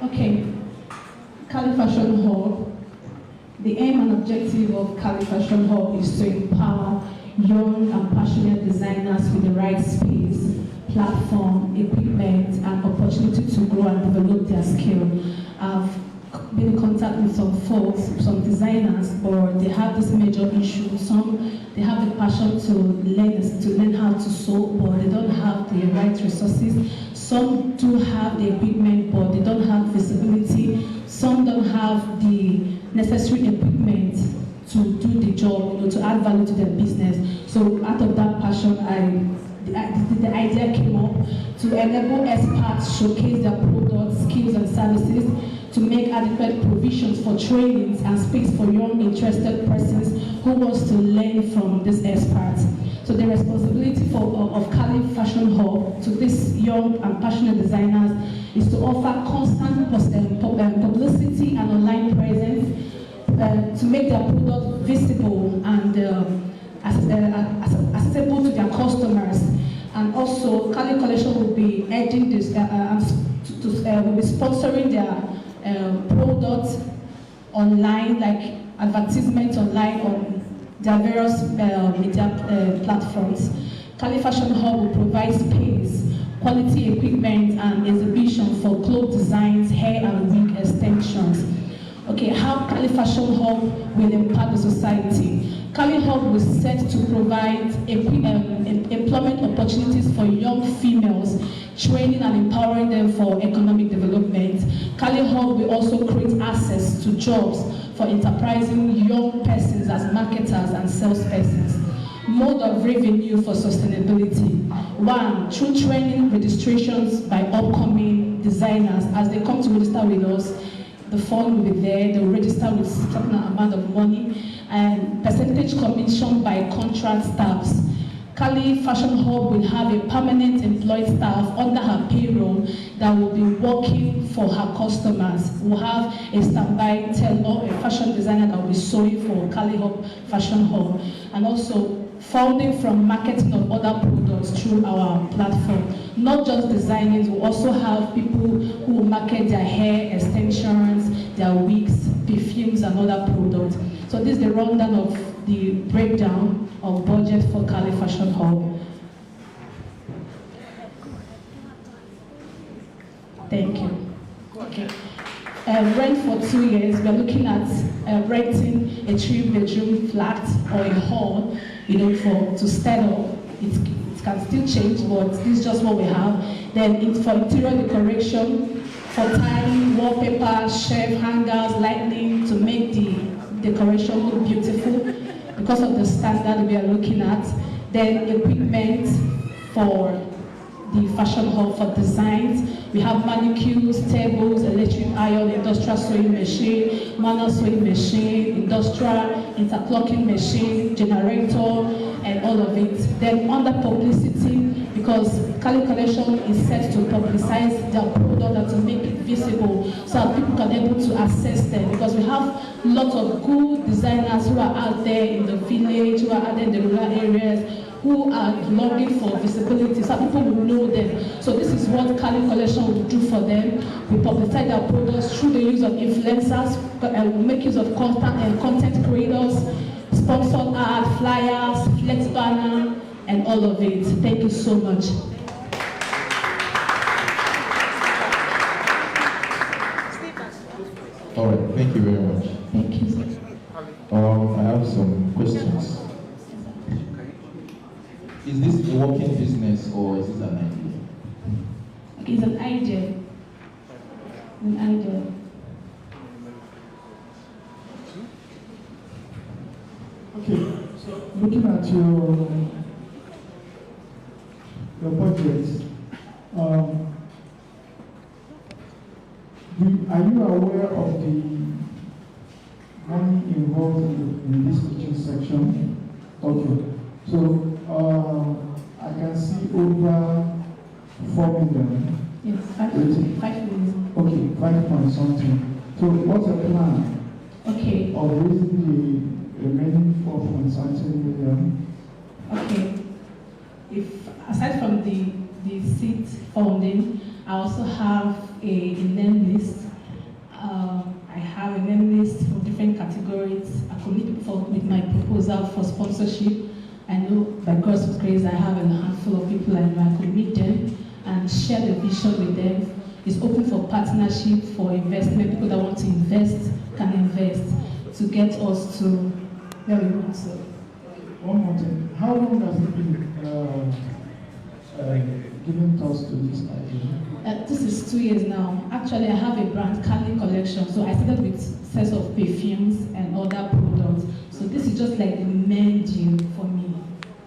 Okay, Cali Fashion Hub. The aim and objective of Cali Fashion Hub is to empower young and passionate designers with the right space, platform, equipment, and opportunity to grow and develop their skill. I've been in contact with some folks, some designers, but they have this major issue. Some, they have the passion to learn how to sew, but they don't have the right resources. Some do have the equipment, but they don't have visibility. Some don't have the necessary equipment to do the job, to add value to their business. So out of that passion, the idea came up to enable experts showcase their products, skills, and services, to make adequate provisions for trainings and space for young interested persons who wants to learn from these experts. So the responsibility of Cali Fashion Hub to these young and passionate designers is to offer constant publicity and online presence to make their product visible and accessible to their customers. And also, Cali Collection will be urging this, will be sponsoring their products online, like advertisements online on their various media platforms. Cali Fashion Hub will provide space, quality equipment, and exhibition for cloth designs, hair and wig extensions. Okay, how Cali Fashion Hub will impact the society. Cali Hub was set to provide employment opportunities for young females, training and empowering them for economic development. Cali Hub will also create access to jobs for enterprising young persons as marketers and salespersons. Mode of revenue for sustainability. One, through training registrations by upcoming designers. As they come to register with us, the fund will be there, they will register with a certain amount of money, and percentage commission by contract staffs. Cali Fashion Hub will have a permanent employed staff under her payroll that will be working for her customers. We'll have a standby tailor, a fashion designer that will be sewing for Cali Fashion Hub, and also funding from marketing of other products through our platform. Not just designing, we'll also have people who will market their hair extensions, their wigs, perfumes, and other products. So this is the rundown of the breakdown of budget for Cali Fashion Hub. Thank you. Okay. Rent for 2 years, we're looking at renting a 3-bedroom flat or a hall, to start up. It can still change, but this is just what we have. Then for interior decoration, for tile, wallpaper, shelf, hangers, lighting, to make the decoration look beautiful because of the standard we are looking at. Then equipment for the Fashion Hub for designs. We have manicures, tables, electric iron, industrial sewing machine, manual sewing machine, industrial interlocking machine, generator, and all of it. Then under publicity, because Cali Collection is set to publicize their product and to make it visible so that people can be able to access them, because we have lots of good designers who are out there in the village, who are out there in the rural areas, who are longing for visibility, so people will know them. So this is what Cali Collection will do for them. We publicize their products through the use of influencers, and we make use of content creators, sponsored art, flyers, flex banner, and all of it. Thank you so much. All right, thank you very much. Thank you, sir. I have some questions. Is this a working business or is it an idea? Okay, it's an idea. An idea. Okay, so looking at your budget, are you aware of the money involved in this teaching section? Okay, so I can see over 4 million. Yes, 5 million. Okay, 5 point something. So what's the plan Okay, of raising the remaining 4 point something million? okay. If aside from the seed funding, I also have a name list I have a name list for different categories. I could meet people with my proposal for sponsorship. I know by God's grace I have a handful of people I know I could meet them and share the vision with them. It's open for partnership, for investment. People that want to invest can invest to get us to where we want to. One more thing. How long has it been giving thoughts to this idea? This is 2 years now. Actually, I have a brand, Cali Collection. So I started with sets of perfumes and other products. So this is just like the main deal for me,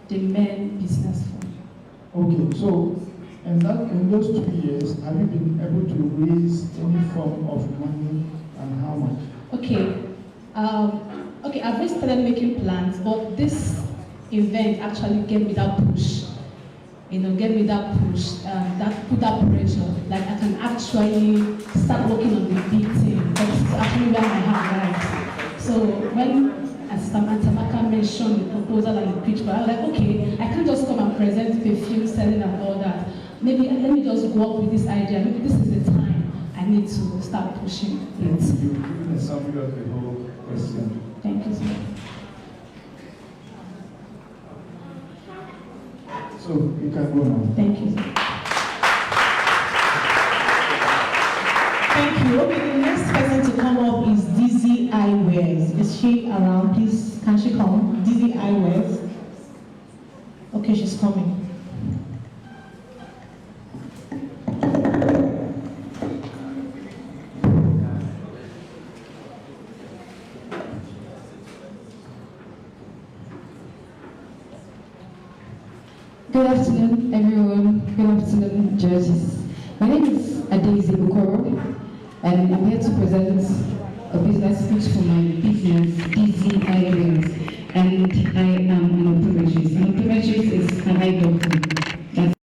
the main business for me. Okay, so in those 2 years, have you been able to raise any form of money and how much? Okay. Okay, I've already started making plans, but this event actually gave me that push. Gave me that push, put that pressure. Like I can actually start working on the big thing. That's actually where my heart lies. So when Tamaka mentioned the proposal and the pitch, I was like, okay, I can't just come and present perfume selling and all that. Maybe let me just go up with this idea. Maybe this is the time I need to start pushing it. You've given a summary of the whole question. Thank you, sir. So you can go now. Thank you, sir. Thank you. Okay, the next person to come up is Dizzy Eyewears. Is she around? Please, can she come? Dizzy Eyewears. Okay, she's coming. Good afternoon, everyone. Good afternoon, judges. My name is Adezi Okoro, and I'm here to present a business pitch for my business, Dizzy Eyewears. And I am an optometrist. An optometrist is an eye doctor. That's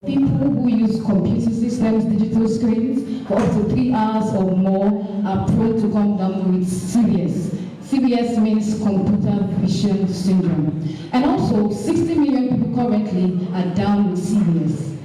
people who use computer systems, digital screens for up to 3 hours or more are prone to come down with CVS. CVS means computer vision syndrome. And also, 60 million people currently are down with CVS.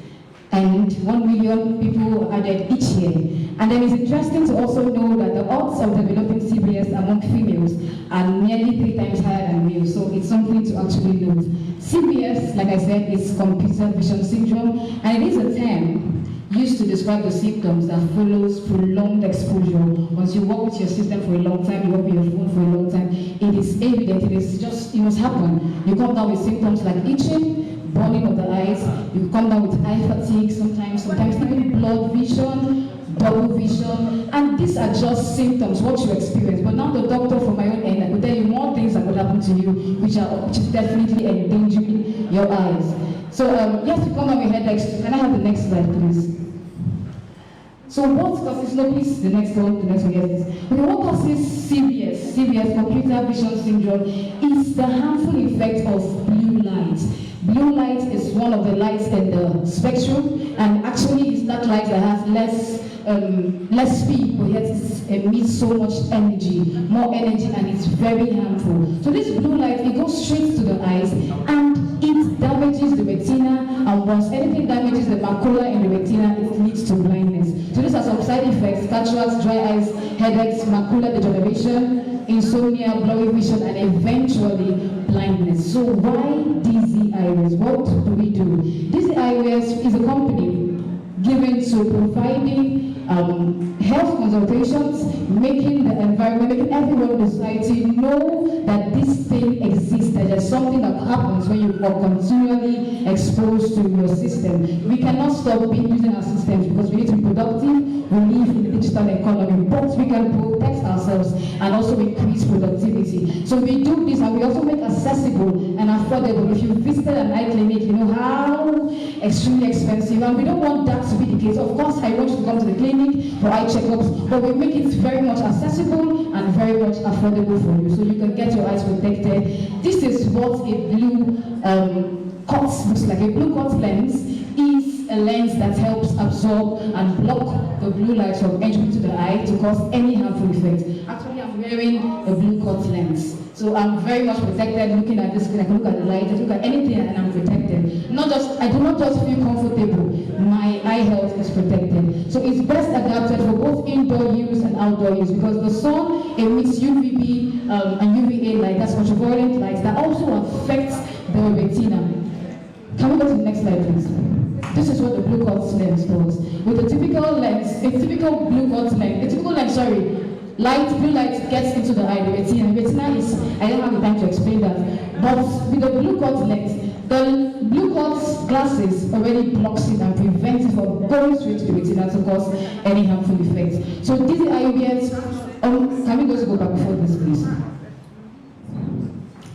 And 1 million people are added each year. And then it's interesting to also know that the odds of developing CVS among females are nearly 3 times higher than males, so it's something to actually note. CVS, like I said, is computer vision syndrome, and it is a term used to describe the symptoms that follows prolonged exposure. Once you work with your system for a long time, you work with your phone for a long time, it is evident, it must happen. You come down with symptoms like itching, burning of the eyes, you come down with eye fatigue sometimes even blurred vision, double vision, and these are just symptoms, what you experience. But now the doctor from my own end, I could tell you more things that could happen to you, which is definitely endangering your eyes. So yes, you come down with headaches. Can I have the next slide, please? So what causes, no please, the next one, yes. Okay, what causes CVS, computer vision syndrome, is the harmful effect of blue light. Blue light is one of the lights in the spectrum, and actually it's that light that has less speed, but yet it emits so much energy, more energy, and it's very harmful. So this blue light, it goes straight to the eyes, and it damages the retina, and once anything damages the macula in the retina, it leads to blindness. So these are some side effects: cataracts, dry eyes, headaches, macular degeneration, insomnia, blurry vision, and eventually blindness. So why Dizzy Eyewears? What do we do? Dizzy Eyewears is a company given to providing health consultations, making the environment, making everyone in the society know that this thing exists, that there's something that happens when you are continually exposed to your system. We cannot stop using our systems because we need to be productive. We live in the digital economy, but we can protect ourselves and also increase productivity. So we do this, and we also make accessible and affordable. If you visited an eye clinic, you know how extremely expensive, and we don't want that to be the case. Of course, I want you to come to the clinic for eye checkups, but we make it very much accessible and very much affordable for you, so you can get your eyes protected. This is what a blue cut looks like. A blue cut lens is a lens that helps absorb and block the blue light from entering to the eye to cause any harmful effect. Actually, I'm wearing a blue cut lens. So I'm very much protected looking at this screen. I can look at the light, I can look at anything and I'm protected. I do not just feel comfortable, my eye health is protected. So it's best adapted for both indoor use and outdoor use because the sun emits UVB and UVA light, that's ultraviolet light, that also affects the retina. Can we go to the next slide, please? This is what the blue cut lens does. With a typical lens, blue light gets into the eye, the retina. The retina is, I don't have the time to explain that. But with the blue cut lens, the blue cut glasses already blocks it and prevents it from going straight to the retina to cause any harmful effects. So these IOBs, can we just go back before this, please?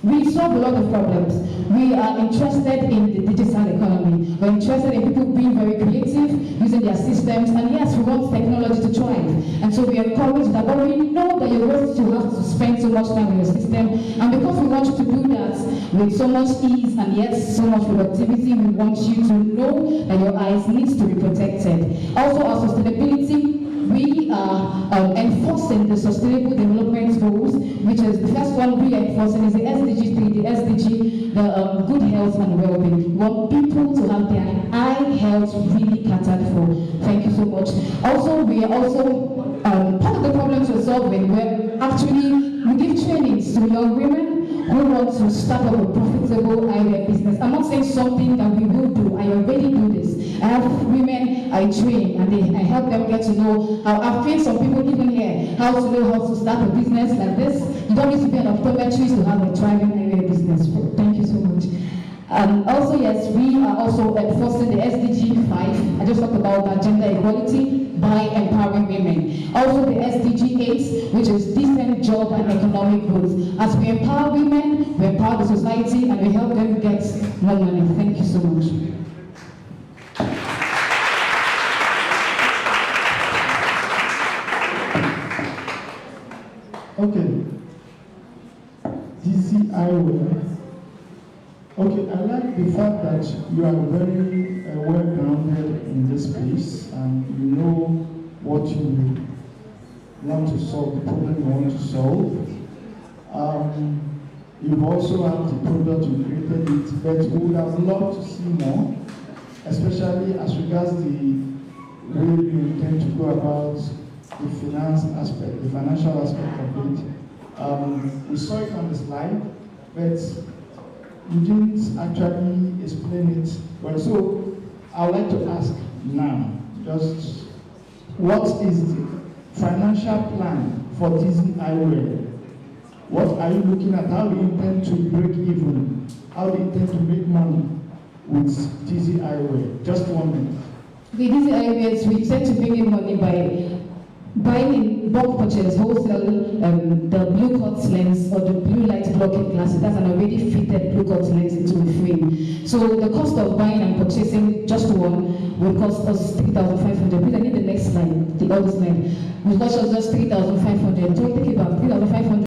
We solve a lot of problems. We are interested in the digital economy. We're interested in people being very creative, using their systems, and yes, we want technology to thrive. And so we encourage that, but we know that you're going to have to spend so much time on your system, and because we want you to do that with so much ease and yet so much productivity, we want you to know that your eyes need to be protected. Also, our sustainability, we are enforcing the Sustainable Development Goals, which is the first one we are enforcing is the SDG 3, the SDG, the good health and well-being. We want people to have their eye health really catered for. Thank you so much. Also, we are also, part of the problems we're solving, we give trainings to young women who want to start up a profitable eyewear business. I'm not saying something that we will do, I already do this. I have women I train and I help them get to know how, I've trained some people even here, how to know how to start a business like this. You don't need to be an optometrist to have a thriving eyewear business. Thank you so much. Also, yes, we are also enforcing the SDG 5. I just talked about that, gender equality by empowering women. Also the SDG 8, which is decent job and economic growth. As we empower women, we empower the society and we help them get more money. Thank you so much. Okay. Dizzy Eyewear. Okay, I like the fact that you are very well grounded in this space and you know what you want to solve, the problem you want to solve. You've also have the product, you created it, but we would have loved to see more, especially as regards the way you intend to go about the finance aspect, the financial aspect of it. We saw it on the slide, but you didn't actually explain it well. So I would like to ask now, just what is the financial plan for Dizzy Eyewear? What are you looking at? How do you intend to break even? How do you intend to make money with Dizzy Eyewear? Just 1 minute. The Dizzy Eyewear, we tend to bring in money by buying in bulk purchase, wholesale, the blue cut lens or the blue light blocking glasses. That's an already fitted blue cut lens into a frame. So the cost of buying and purchasing just one will cost us 3,500. Please, I need the next slide, the other slide. Will cost us just 3,500. So think about 3,500.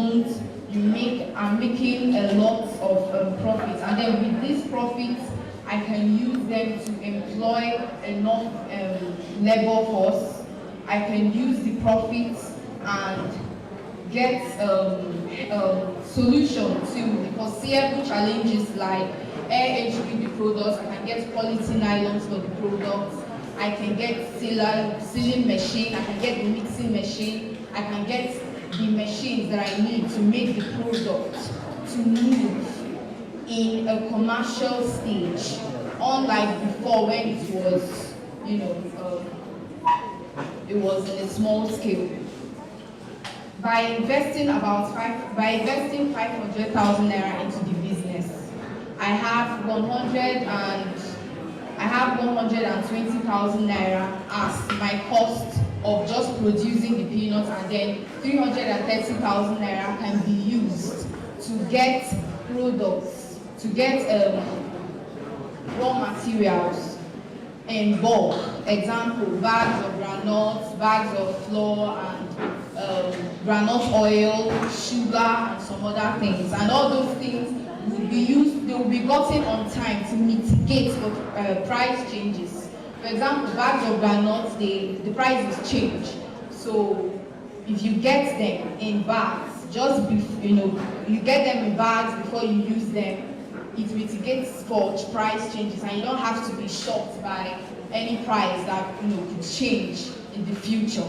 don't, I'm making a lot of profits, and then with these profits, I can use them to employ enough labor force. I can use the profits and get solution to the foreseeable challenges like air entry the products. I can get quality nylons for the products. I can get sealing machine. I can get the mixing machine. I can get the machines that I need to make the product to move in a commercial stage, unlike before when it was, it was in a small scale. By investing 500,000 naira into the business, I have 120,000 naira as my cost of just producing the peanuts, and then 330,000 naira can be used to get products, to get raw materials in bulk. Example, bags of granules, bags of flour, and groundnut oil, sugar, and some other things. And all those things will be used, they will be gotten on time to mitigate price changes. For example, bags of granules, the prices change. So if you get them in bags, you get them in bags before you use them, it mitigates for price changes, and you don't have to be shocked by any price that could change in the future.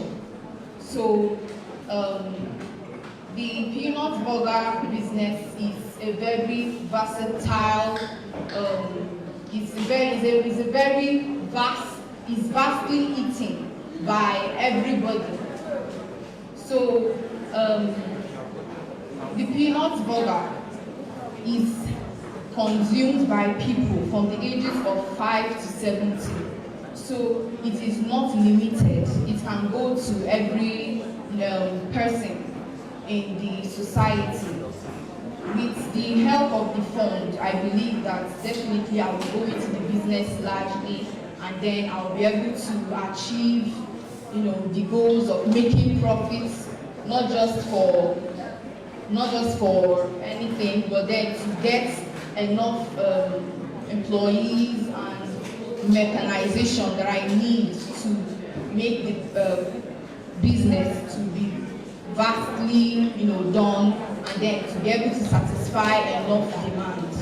So the peanut burger business is a very versatile. It's vastly eaten by everybody. So the peanut burger is consumed by people from the ages of 5 to 70. So it is not limited. It can go to every person in the society. With the help of the fund, I believe that definitely I will go into the business largely, and then I'll be able to achieve, the goals of making profits, not just for anything, but then to get enough employees and mechanization that I need to make the business to be vastly, done, and then to be able to satisfy enough demand.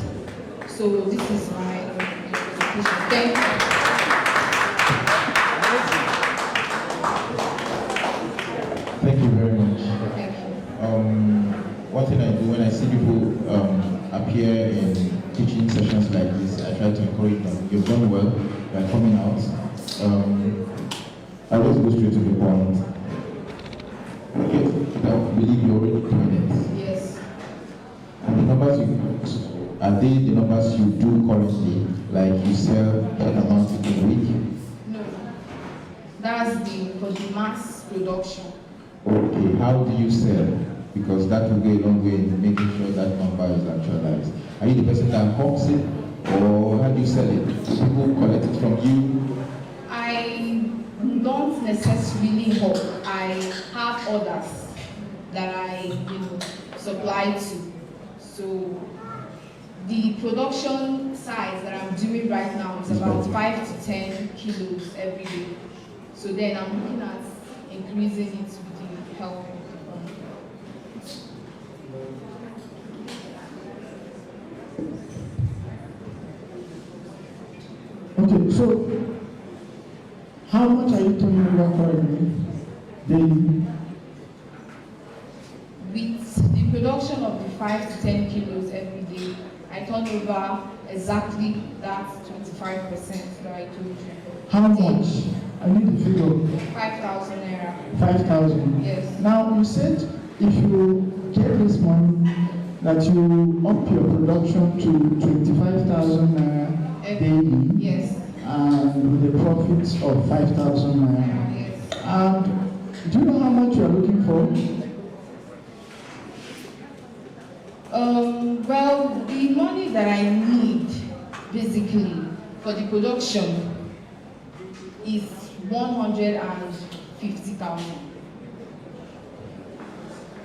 So this is my presentation. Thank you. Thank you very much. Thank you. One thing I do when I see people appear in teaching sessions like this, I try to encourage them. You've done well, you are coming out. I always go straight to the point. Okay, I believe you're already doing it. Yes. And the numbers are they the numbers you do currently? Like you sell that amount in a week? No. That's for the mass production. Okay, how do you sell? Because that will go a long way in making sure that number is actualized. Are you the person that hawks it, or how do you sell it? Do people collect it from you? I don't necessarily hawk. I have orders that I supply to. So the production size that I'm doing right now is about 5 to 10 kilos every day. So then I'm looking at increasing it with the help of the fund. Okay, so how much are you turning over currently daily? With the production of the 5 to 10 kilos every day, I turn over exactly that 25% that I told you. How much? I need the figure. 5,000 naira. 5,000. Yes. Now you said if you get this money, that you up your production to 25,000 naira daily. Yes. And with a profit of 5,000 naira. Yes. And do you know how much you are looking for? Well, the money that I need basically for the production is 150,000.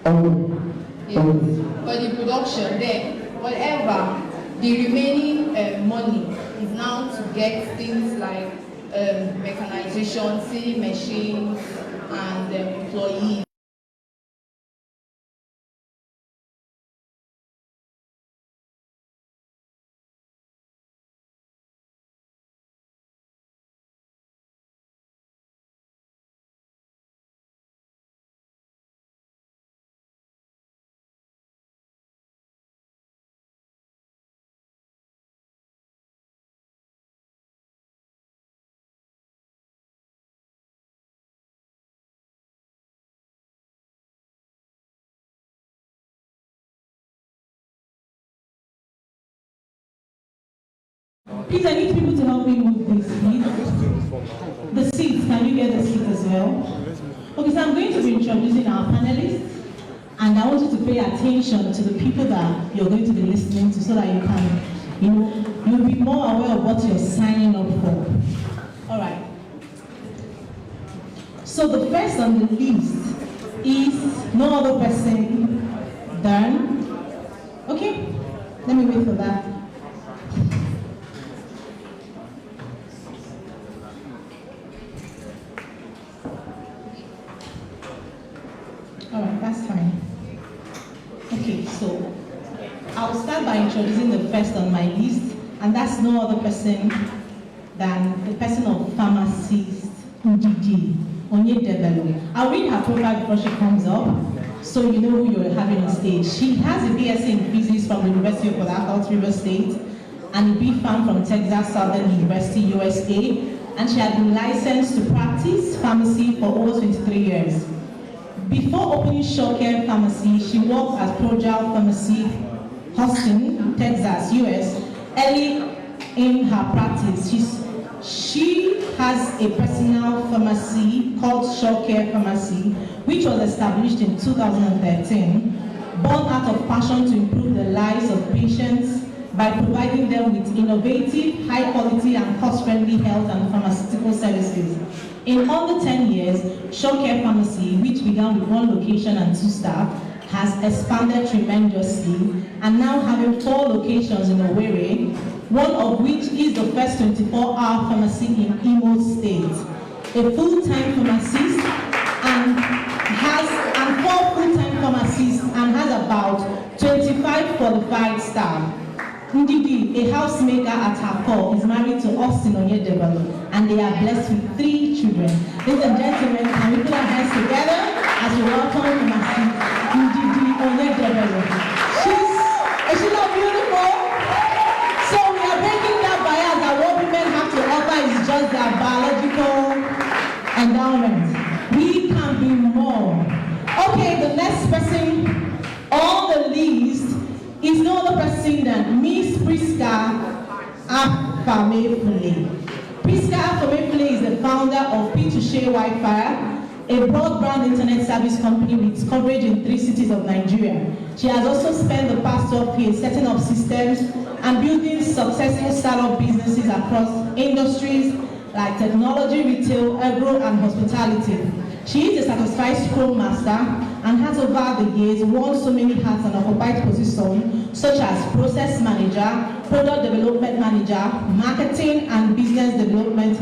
Oh, for the production. Then whatever the remaining money is now to get things like mechanization, sewing machines, and employees. Please, I need people to help me move these seats. The seats, can you get the seat as well? Okay, so I'm going to be introducing our panelists, and I want you to pay attention to the people that you're going to be listening to so that you can, you'll be more aware of what you're signing up for. All right. So the first on the list is no other person than, okay, let me wait for that. All right, that's fine. Okay, so I'll start by introducing the first on my list, and that's no other person than the person of pharmacist Ndidi Onyedebelo. I'll read her profile before she comes up, so you know who you're having on stage. She has a BSc in physics from the University of Port Harcourt, River State, and a B.Pharm from Texas Southern University, USA, and she had been licensed to practice pharmacy for over 23 years. Before opening Shawcare Pharmacy, she worked at Progel Pharmacy, Houston, Texas, US. Early in her practice, she has a personal pharmacy called Shawcare Pharmacy, which was established in 2013, born out of passion to improve the lives of patients by providing them with innovative, high-quality, and cost-friendly health and pharmaceutical services. In under 10 years, Shawcare Pharmacy, which began with 1 location and 2 staff, has expanded tremendously and now having 4 locations in Owerri, one of which is the first 24-hour pharmacy in Imo State. A full-time pharmacist and 4 full-time pharmacists and has about 25 qualified staff. Ndidi, a housemaker at her core, is married to Austin Onyedebelo, and they are blessed with 3 children. Ladies and gentlemen, can we put our hands together as we welcome Ndidi Onyedebelo? Is she not beautiful? So we are breaking that bias that what women have to offer is just their biological endowment. We can be more. Okay, the next person on the list is no other person than Miss Priska Afamefule. Priska Afamefule is the founder of P2Share Wi-Fi, a broadband internet service company with coverage in 3 cities of Nigeria. She has also spent the past 12 years setting up systems and building successful startup businesses across industries like technology, retail, agro, and hospitality. She is a certified Scrum Master and has over the years worn so many hats and occupied positions such as Process Manager, Product Development Manager, Marketing and Business Development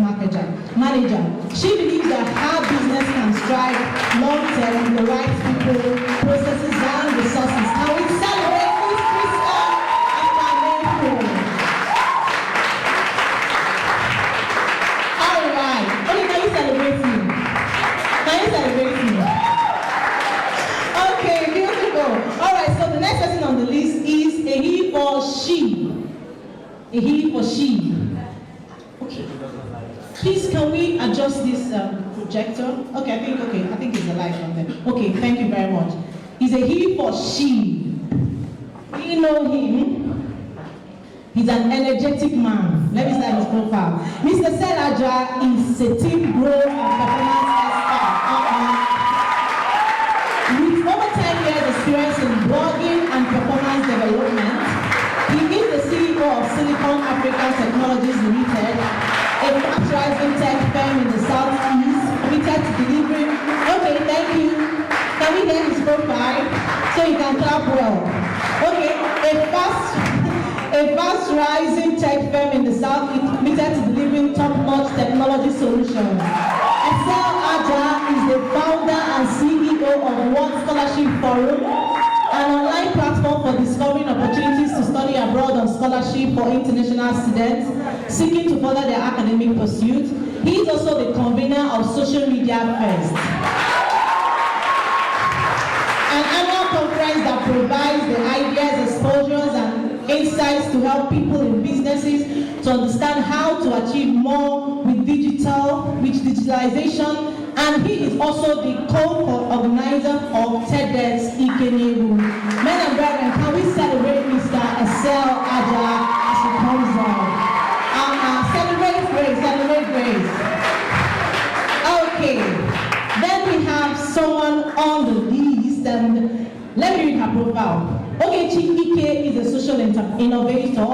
Manager. She believes that her business can strive long-term with the right people, processes and resources. Can we celebrate Miss Priska Afamefule? All right. Okay, can you celebrate me? Can you celebrate me? Okay, beautiful. All right, so the next person on the list is a he for she. A he for she. Okay. Please, can we adjust this projector? Okay, I think it's the light on there. Okay, thank you very much. He's a he for she. You know him. He's an energetic man. Let me start his profile. Mr. Selaja is a team growth and performance expert. With over 10 years experience in blogging and performance development, he is the CEO of Silicon Africa Technologies Limited, a fast-rising tech firm in the Southeast, committed to delivering. Okay, thank you. Can we you hear his profile so you can clap well? Okay, a fast rising tech firm in the South is committed to delivering top-notch technology solutions. Excel Aja is the founder and CEO of World Scholarship Forum, an online platform for discovering opportunities to study abroad on scholarship for international students seeking to further their academic pursuits. He is also the convener of Social Media Fest, an annual conference that provides the ideas, exposures, and insights to help people in businesses to understand how to achieve more with digitalization. And he is also the co-organizer of TEDx Ikenebu. Men and brethren, can we celebrate Mr. Excel Aja as he comes out? Celebrate grace. Okay, then we have someone on the list, and let me read her profile. Ogechi Ike is a social innovator,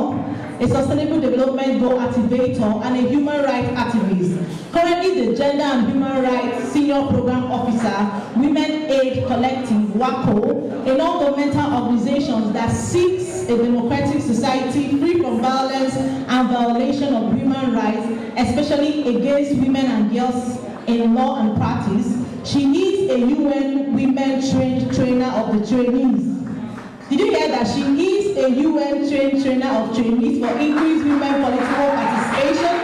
a sustainable development goal activator, and a human rights activist. Currently the Gender and Human Rights Senior Program Officer, Women Aid Collective, WACO, a non-governmental organization that seeks a democratic society free from violence and violation of human rights, especially against women and girls in law and practice. She is a UN Women Trainer of the trainees. Did you hear that she is a UN trainer of trainees for increased women political participation?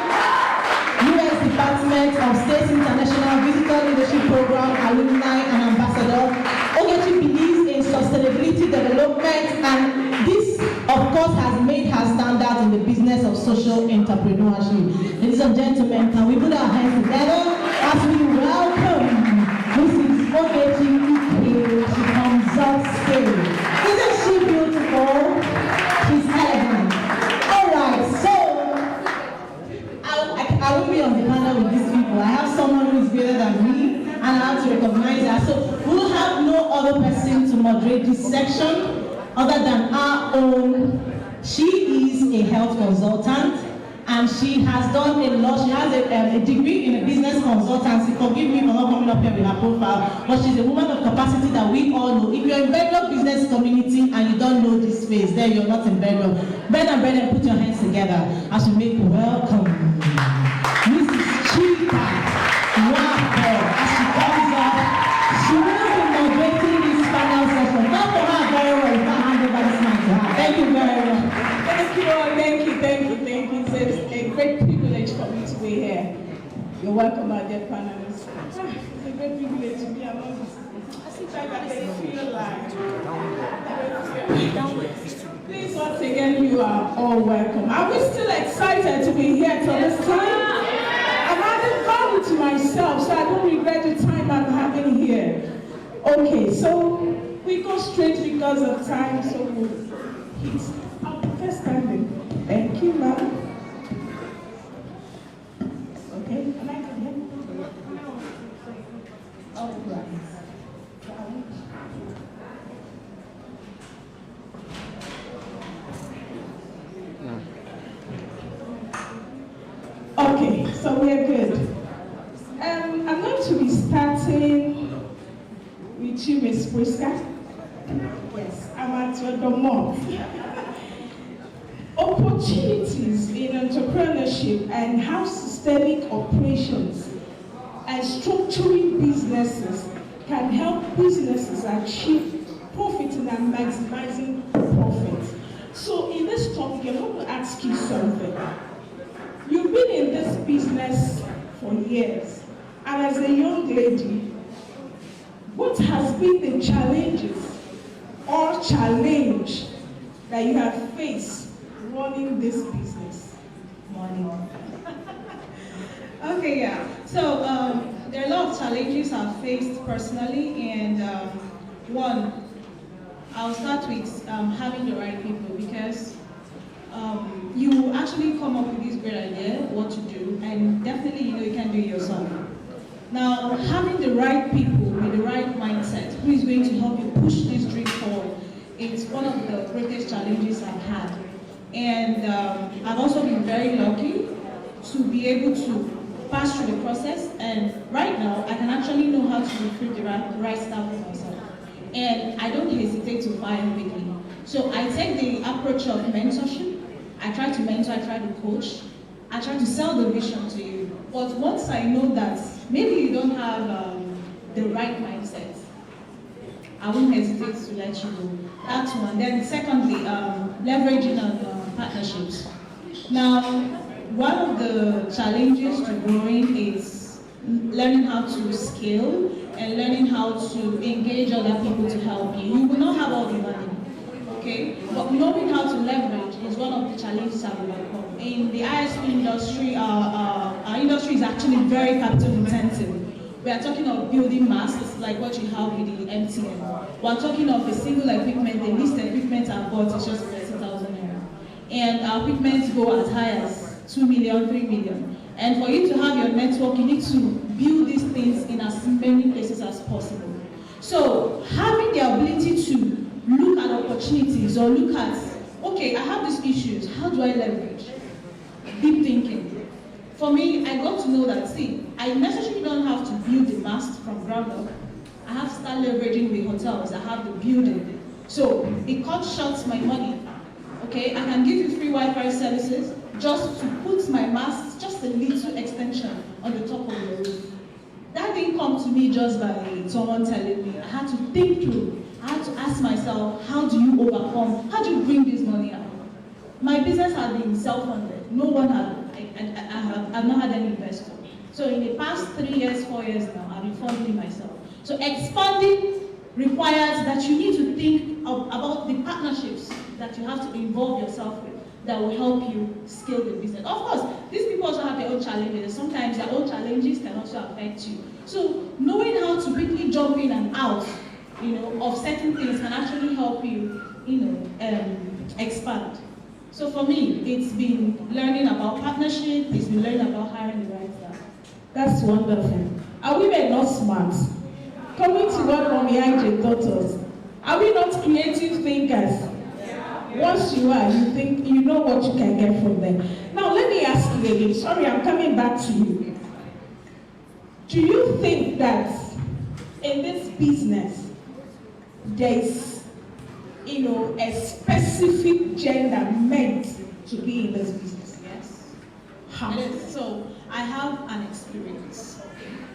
U.S. Department of State's International Visitor Leadership Program alumni and ambassador. Ogechi believes in sustainability development, and this, of course, has made her standard in the business of social entrepreneurship. Ladies and gentlemen, can we put our hands together as we welcome Mrs. Ogechi Ike? She comes up stage. Isn't she beautiful? She's elegant. All right, so I will be on the panel with these people. I have someone who is greater than me, and I have to recognize her. So we'll have no other person to moderate this section other than our own. She is a health consultant, and she has done a lot. She has a degree in a business consultancy. Forgive me for not coming up here with her profile, but she's a woman of capacity that we all know. If you're in Bedrock business community and you don't know this face, then you're not in Bedrock. Ben and Brennan, put your hands together as we make welcome Mrs. Chika Wako as she comes up. She will be moderating this panel session. Not for her very well, if I hand over this mic to her. Thank you very much. Thank you all, thank you. It's a great privilege for me to be here. You're welcome, my dear panelists. It's a great privilege to be among you. I think I feel like. Please, once again, you are all welcome. Are we still excited to be here till this time? I'm adding value to myself, so I don't regret the time I'm having here. Okay, so we go straight because of time, so we'll hit up first standing. Thank you, ma'am. Okay, am I good? All right. Okay, so we're good. I'm going to be starting with you, Ms. Priska. Yes, I'm at your doorstep. Opportunities in entrepreneurship and how systemic operations and structuring businesses can help businesses achieve profit and maximizing profit. So in this topic, I'm going to ask you something. You've been in this business for years, and as a young lady, what has been the challenges or challenge that you have faced running this business? Morning. Okay, yeah. So there are a lot of challenges I've faced personally, and one, I'll start with having the right people, because you actually come up with this great idea, what to do, and definitely you can't do it yourself. Now, having the right people with the right mindset who is going to help you push this dream forward, it's one of the greatest challenges I've had. And I've also been very lucky to be able to pass through the process, and right now I can actually know how to recruit the right staff for myself. and I don't hesitate to fire quickly. So I take the approach of mentorship. I try to mentor, I try to coach, I try to sell the vision to you. But once I know that maybe you don't have the right mindset, I won't hesitate to let you go. That's one. Then secondly, leveraging on partnerships. Now, one of the challenges to growing is learning how to scale and learning how to engage other people to help you. You will not have all the money, okay? But knowing how to leverage is one of the challenges I've overcome. In the ISP industry, our industry is actually very capital intensive. We are talking of building masts like what you have with the MTN. We are talking of a single equipment, the least equipment I've bought is just 30,000 naira. And our equipment go as high as 2 million, 3 million. And for you to have your network, you need to build these things in as many places as possible. So having the ability to look at opportunities or look at, okay, I have these issues, how do I leverage? Deep thinking. For me, I got to know that, see, I necessarily don't have to build the mast from ground up. I have to start leveraging with hotels. I have the building. So it cuts short my money. Okay, I can give you free Wi-Fi services just to put my mast, just a little extension on the top of the roof. That didn't come to me just by someone telling me. I had to think through. I had to ask myself, how do you overcome? How do you bring this money out? My business has been self-funded. No one had. I've not had any investor. So in the past 3 years, 4 years now, I've been funding myself. So expanding requires that you need to think about the partnerships that you have to involve yourself with that will help you scale the business. Of course, these people also have their own challenges. Sometimes their own challenges can also affect you. So knowing how to quickly jump in and out, of certain things can actually help you, expand. So for me, it's been learning about partnership, it's been learning about hiring the right staff. That's wonderful. Are women not smart? Coming to what Mommy IJ taught us, are we not creative thinkers? Once you are, you think you know what you can get from them. Now let me ask you again. Sorry, I'm coming back to you. Do you think that in this business there's a specific gender meant to be in this business? Yes. How? So I have an experience.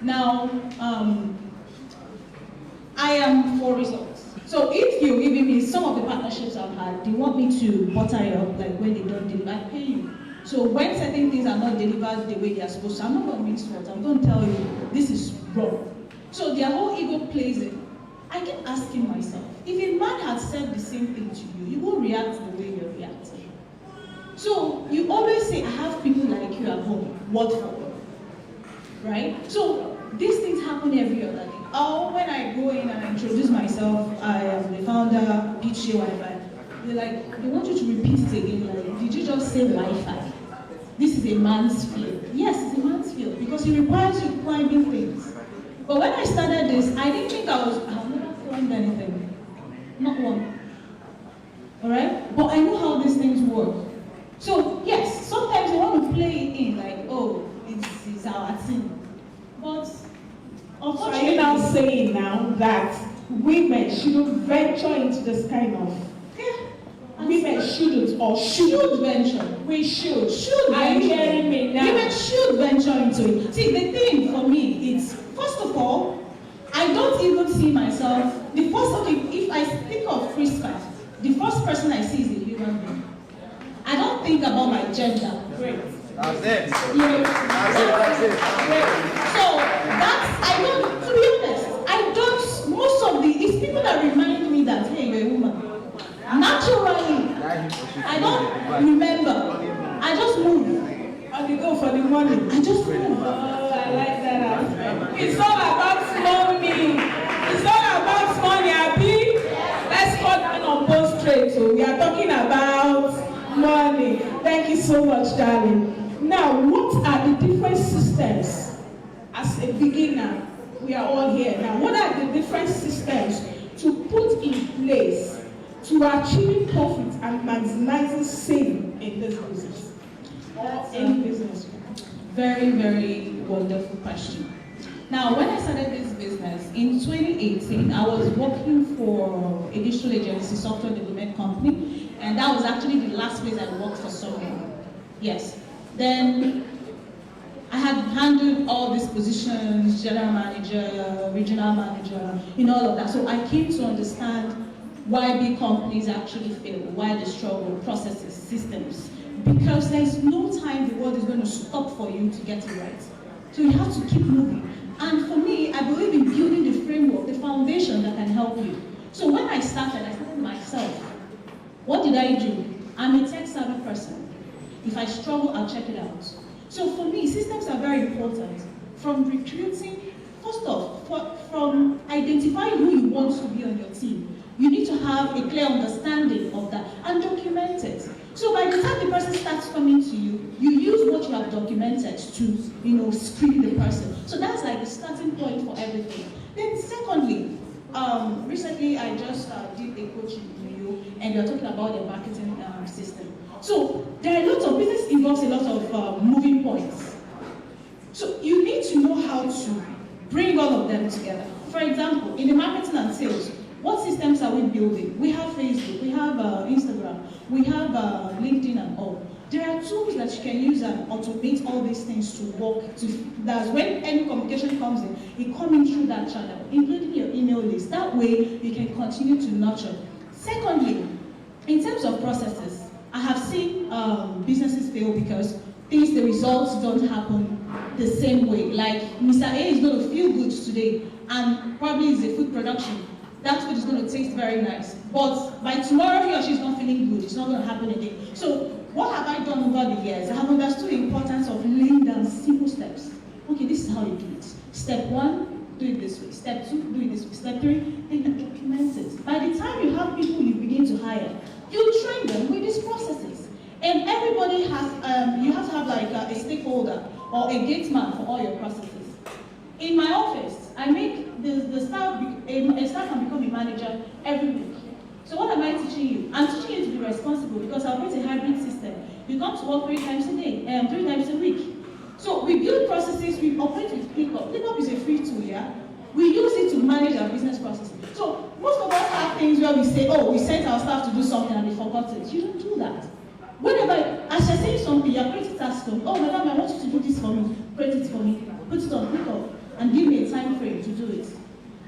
Now, I am for results. So if you're giving me some of the partnerships I've had, they want me to butter it up, like when they don't deliver, I pay you. So when certain things are not delivered the way they are supposed to, I'm not going to mince words. I'm going to tell you, this is wrong. So their whole ego plays in. I keep asking myself, if a man had said the same thing to you, you won't react the way you're reacting. So you always say, I have people like you at home. What for? Right? So these things happen every other day. Or when I go in and introduce myself, I am the founder, PG Wi-Fi. They want you to repeat it again. Like, did you just say Wi-Fi? This is a man's field. Yes, it's a man's field because it requires you climbing things. But when I started this, I didn't think I've never climbed anything. Not one. Alright? But I know how these things work. So, yes, sometimes they want to play it in, like, oh, it's our thing. But So are you now saying now that women shouldn't venture into this kind of... Women shouldn't or should venture. We should. Are you hearing me now? Women should venture into it. See, the thing for me is, first of all, I don't even see myself, if I think of free space, the first person I see is a human being. I don't think about my gender. Great. That's it. That's it. So, to be honest, most of it's people that remind me that, hey, you're a woman. Naturally, I don't remember. I just move. And you go for the money. I just move. Oh, I like that aspect. It's all about money. It's all about money, Abi. Let's cut down on both straight. So we are talking about money. Thank you so much, darling. Now, what are the different systems? As a beginner, we are all here now. What are the different systems to put in place to achieving profit and maximizing saving in this business or any business? Very, very wonderful question. Now, when I started this business in 2018, I was working for a digital agency, software development company, and that was actually the last place I worked for someone. Yes. Then I had handled all these positions, general manager, regional manager, all of that. So I came to understand why big companies actually fail, why they struggle, processes, systems. Because there's no time the world is going to stop for you to get it right. So you have to keep moving. And for me, I believe in building the framework, the foundation that can help you. So when I started myself. What did I do? I'm a tech-savvy person. If I struggle, I'll check it out. So for me, systems are very important. From recruiting, first off, from identifying who you want to be on your team, you need to have a clear understanding of that and document it. So by the time the person starts coming to you, you use what you have documented to, screen the person. So that's like the starting point for everything. Then secondly, recently I just did a coaching video, and you're talking about the marketing system. So there are lots of business involves a lot of moving points. So you need to know how to bring all of them together. For example, in the marketing and sales, what systems are we building? We have Facebook, we have Instagram, we have LinkedIn and all. There are tools that you can use and automate all these things to work. That's when any communication comes in, it comes in through that channel, including your email list. That way, you can continue to nurture. Secondly, in terms of processes, I have seen businesses fail because the results don't happen the same way. Like Mr. A is going to feel good today, and probably it's a food production. That food is going to taste very nice. But by tomorrow, he or she is not feeling good. It's not going to happen again. So what have I done over the years? I have understood the importance of laying down simple steps. Okay, this is how you do it. Step 1, do it this way. Step 2, do it this way. Step 3, then you document it. By the time you have people you begin to hire, you train them with these processes. And everybody has, you have to have like a stakeholder or a gate man for all your processes. In my office, I make the staff, a staff can become a manager every week. So what am I teaching you? I'm teaching you to be responsible because I operate a hybrid system. You come to work 3 times a day, 3 times a week. So we build processes, we operate with ClickUp. ClickUp is a free tool, yeah? We use it to manage our business processes. So most of us have things where we say, oh, we sent our staff to do something and they forgot it. You don't do that. Whenever, as you're saying something, you're creating tasks for me. Oh, madam, I want you to do this for me. Create it for me. Put it on ClickUp and give me a time frame to do it.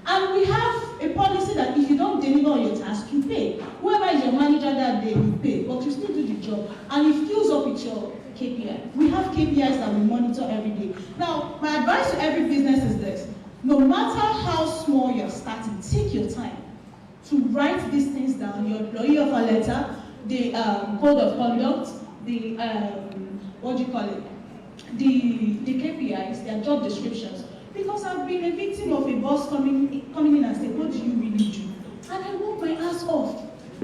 And we have a policy that if you don't deliver on your task, you pay. Whoever is your manager that day, you pay, but you still do the job. And it fills up with your KPI. We have KPIs that we monitor every day. Now, my advice to every business is this. No matter how small you're starting, take your time to write these things down, your employee offer letter, the code of conduct, the, the KPIs, their job descriptions. Because I've been a victim of a boss coming in and saying, what do you really do? And I work my ass off.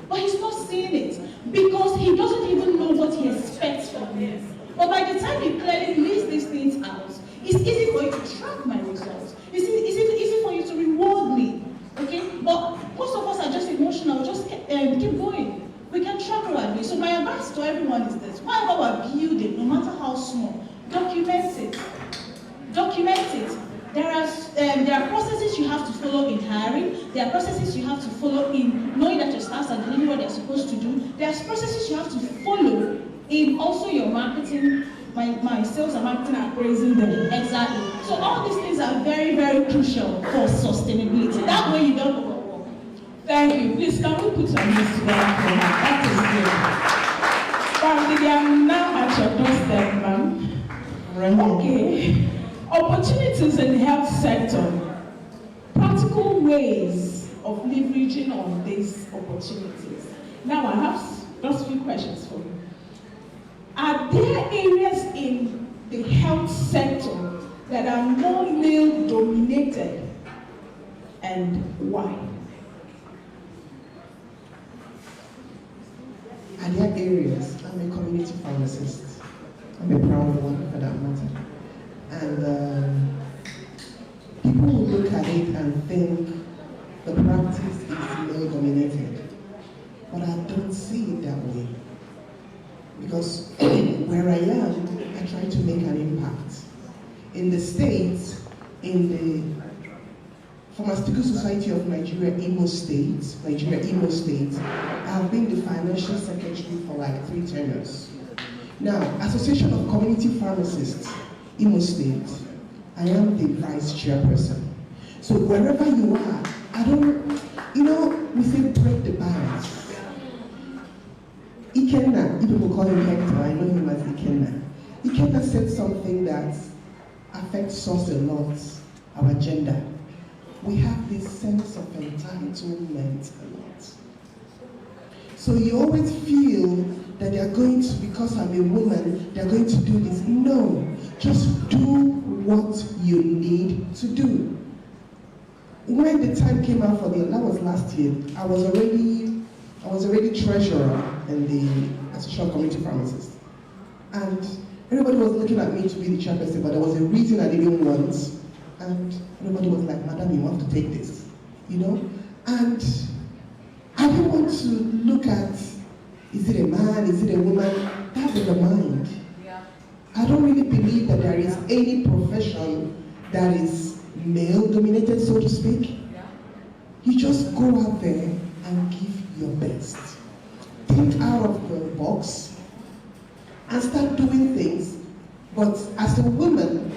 But he's not saying it because he doesn't even know what he expects from me. But by the time he clearly lists these things out, it's easy for you to track my results. It's easy for you to reward me. Okay? But most of us are just emotional, just keep going. We can track our. So my advice to everyone is this. Whatever we're building, no matter how small, document it. Document it. There are processes you have to follow in hiring. There are processes you have to follow in knowing that your staffs are doing what they're supposed to do. There are processes you have to follow in also your marketing, my sales and marketing are praising them. Exactly. So all these things are very, very crucial for sustainability. That way you don't overwork. Thank you. Please, can we put some hands together for her? That is good. Family, I am now at your doorstep, ma'am. Okay. Opportunities in the health sector. Practical ways of leveraging on these opportunities. Now I have just a few questions for you. Are there areas in the health sector that are more male dominated, and why? Are there areas? I'm a community pharmacist. I'm a proud one for that matter. And people will look at it and think the practice is male dominated. But I don't see it that way. Because where I am, I try to make an impact. In the States, in the Pharmaceutical Society of Nigeria, Imo State. I have been the financial secretary for like 3 tenures. Now, Association of Community Pharmacists, Imo State, I am the vice chairperson. So wherever you are, I don't, we say break the balance. Ikenna, people call him Hector, I know him as Ikenna. Ikenna said something that affects us a lot, our gender. We have this sense of entitlement a lot. So you always feel that they're going to, because I'm a woman, they're going to do this. No, just do what you need to do. When the time came out for that was last year, I was already treasurer in the Association of Community Pharmacists. And everybody was looking at me to be the chairperson, but there was a reason I didn't want. And everybody was like, "Madam, you want to take this," And I didn't want to look at, is it a man, is it a woman? That's in the mind. Yeah. I don't really believe that there is any profession that is male-dominated, so to speak. Yeah. You just go out there and give your best. Think out of the box and start doing things. But as a woman,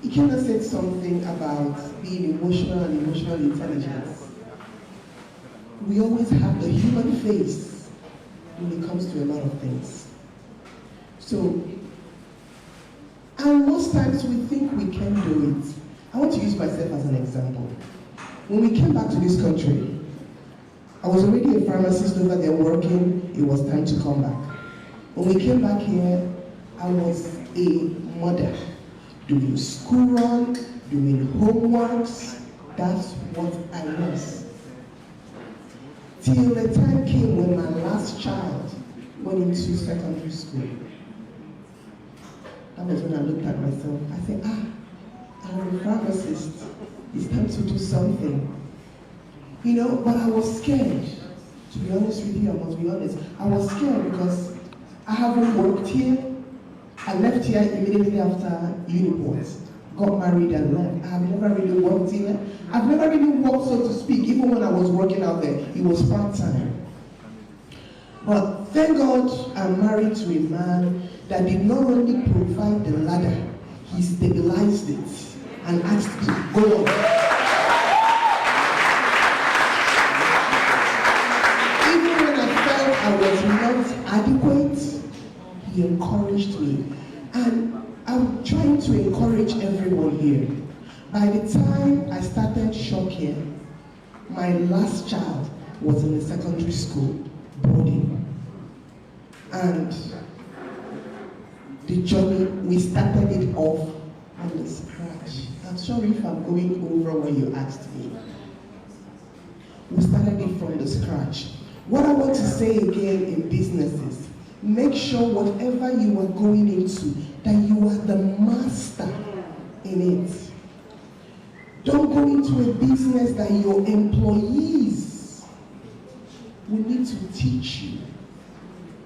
Ikenna said something about being emotional and emotional intelligence. We always have the human face when it comes to a lot of things. So, and most times we think we can do it. I want to use myself as an example. When we came back to this country, I was already a pharmacist over there working. It was time to come back. When we came back here, I was a mother, doing school run, doing homeworks. That's what I was. Till the time came when my last child went into secondary school. That was when I looked at myself. I said, I'm a pharmacist. It's time to do something. But I was scared. To be honest with you, I must be honest. I was scared because I haven't worked here. I left here immediately after Uniport. Got married and left. I have never really worked here. I've never really worked, so to speak. Even when I was working out there, it was part-time. But thank God I'm married to a man that did not only provide the ladder, he stabilized it and asked me to go on. Even when I felt I was not adequate, he encouraged me. And I'm trying to encourage everyone here. By the time I started Shock here, my last child was in the secondary school, boarding. And the journey, we started it off on the scratch. I'm sorry if I'm going over what you asked me. We started it from the scratch. What I want to say again in businesses, make sure whatever you are going into, that you are the master in it. Don't go into a business that your employees will need to teach you,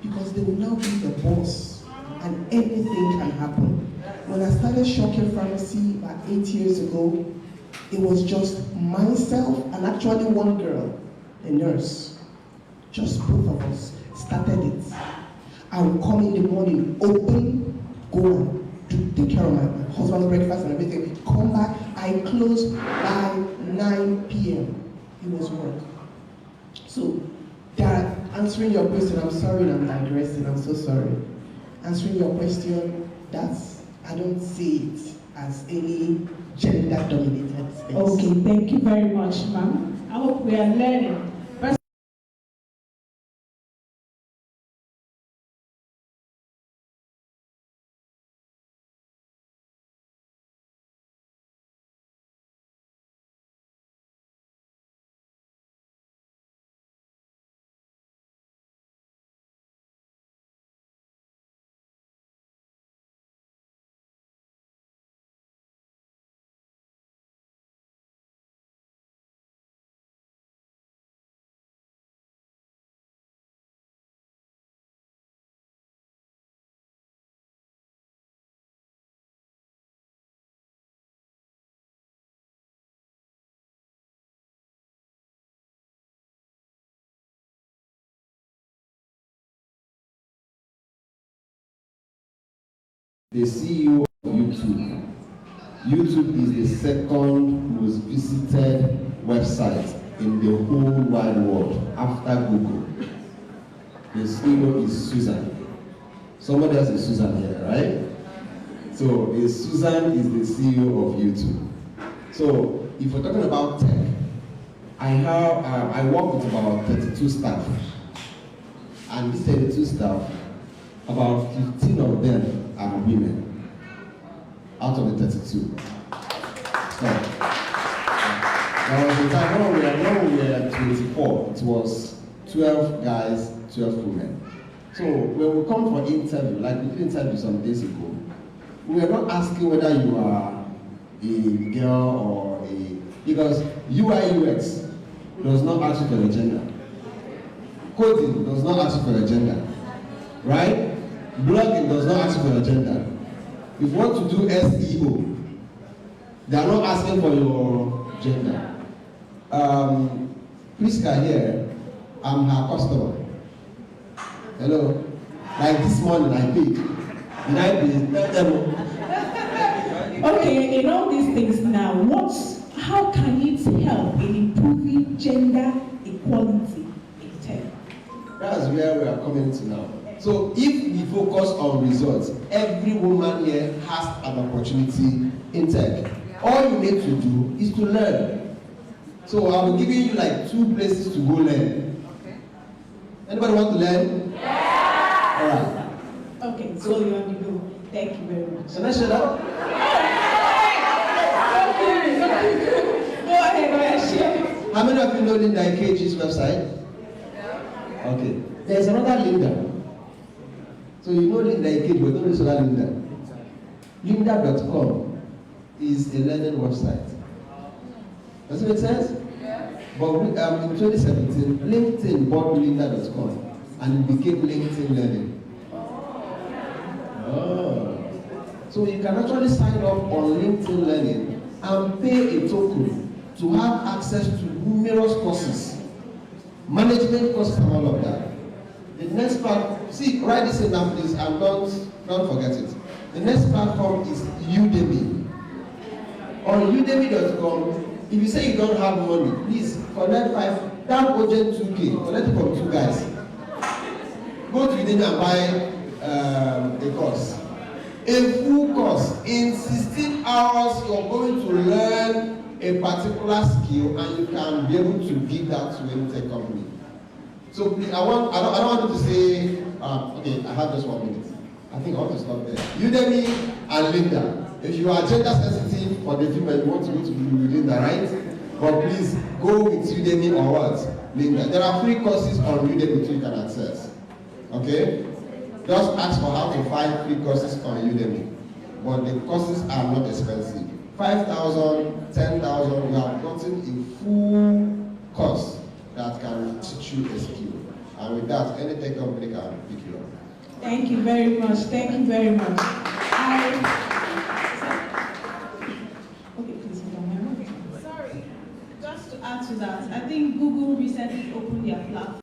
because they will now be the boss and anything can happen. When I started Shocker Pharmacy about 8 years ago, it was just myself and actually one girl, a nurse. Just both of us started it. I would come in the morning, open, go and take care of my husband's breakfast and everything. Come back, I close by 9 p.m. It was work. So, answering your question, I'm sorry I'm digressing, I'm so sorry. Answering your question, I don't see it as any gender-dominated space. Okay, thank you very much, ma'am. I hope we are learning. the CEO of YouTube. YouTube is the second most visited website in the whole wide world after Google. The CEO is Susan. Somebody else is Susan here, right? So Susan is the CEO of YouTube. So if we're talking about tech, I work with about 32 staff. And these 32 staff, about 15 of them are women out of the 32. So there was a time when we were at 24, it was 12 guys, 12 women. So when we come for interview, like we did interview some days ago, we are not asking whether you are a girl or a, because UI UX does not ask you for a gender. Coding does not ask you for a gender, right? Blogging does not ask you for a gender. If you want to do SEO, they are not asking for your gender. Priska here, I'm her customer. Hello? Like this morning I paid. Did I pay? Okay, in all these things now, how can it help in improving gender equality in tech? That's where we are coming to now. So if we focus on results, every woman here has an opportunity in tech. All you need to do is to learn. So I'll be giving you like 2 places to go learn. Okay. Anybody want to learn? Yeah! All right. Okay, so you want to go. Thank you very much. Can I shut up? Go ahead, share. How many of you know Linda Ikeji's website? Okay. There's another Linda. So you know Linda Ikeji, but don't know this other Linda. Linda.com is a learning website. Does it make sense? Yeah. But in 2017, LinkedIn bought Linda.com and it became LinkedIn Learning. Oh. So you can actually sign up on LinkedIn Learning and pay a token to have access to numerous courses, management courses and all of that. The next part, see, write this in down please and don't forget it. The next platform is Udemy. On udemy.com, if you say you don't have money, please collect that budget 2K, collect it from 2 guys. Go to Udemy and buy a course. A full course. In 16 hours, you're going to learn a particular skill and you can be able to give that to any tech company. So please, I don't want you to say, okay, I have just 1 minute. I think I want to stop there. Udemy and Linda. If you are gender sensitive for the female, you want to go to Linda, right? But please go with Udemy or what? Linda. There are free courses on Udemy which you can access. Okay? Just ask for how to find free courses on Udemy. But the courses are not expensive. 5,000, 10,000, you have gotten a full course that can teach you a skill. And with that, any tech company can pick you up. Thank you very much. Thank you very much. Okay, please hold on. Sorry, just to add to that, I think Google recently opened their platform.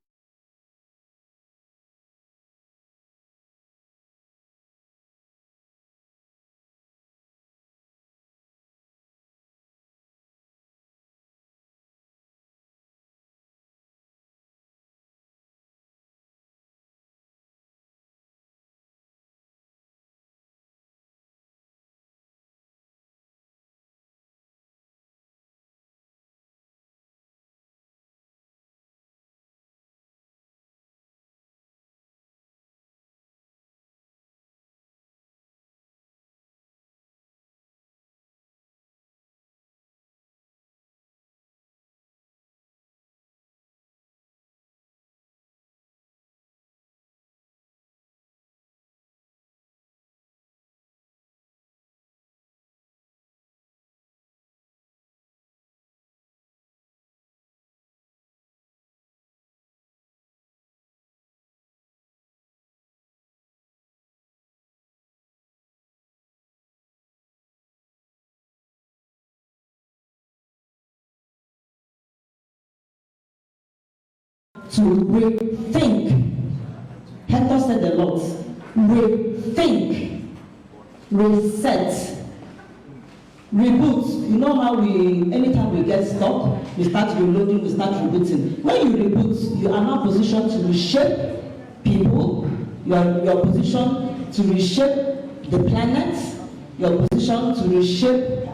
To rethink. Hector said a lot. Rethink. reset, reboot. You know how anytime we get stuck, we start reloading, we start rebooting. When you reboot, you are now positioned to reshape people, your position to reshape the planet, your position to reshape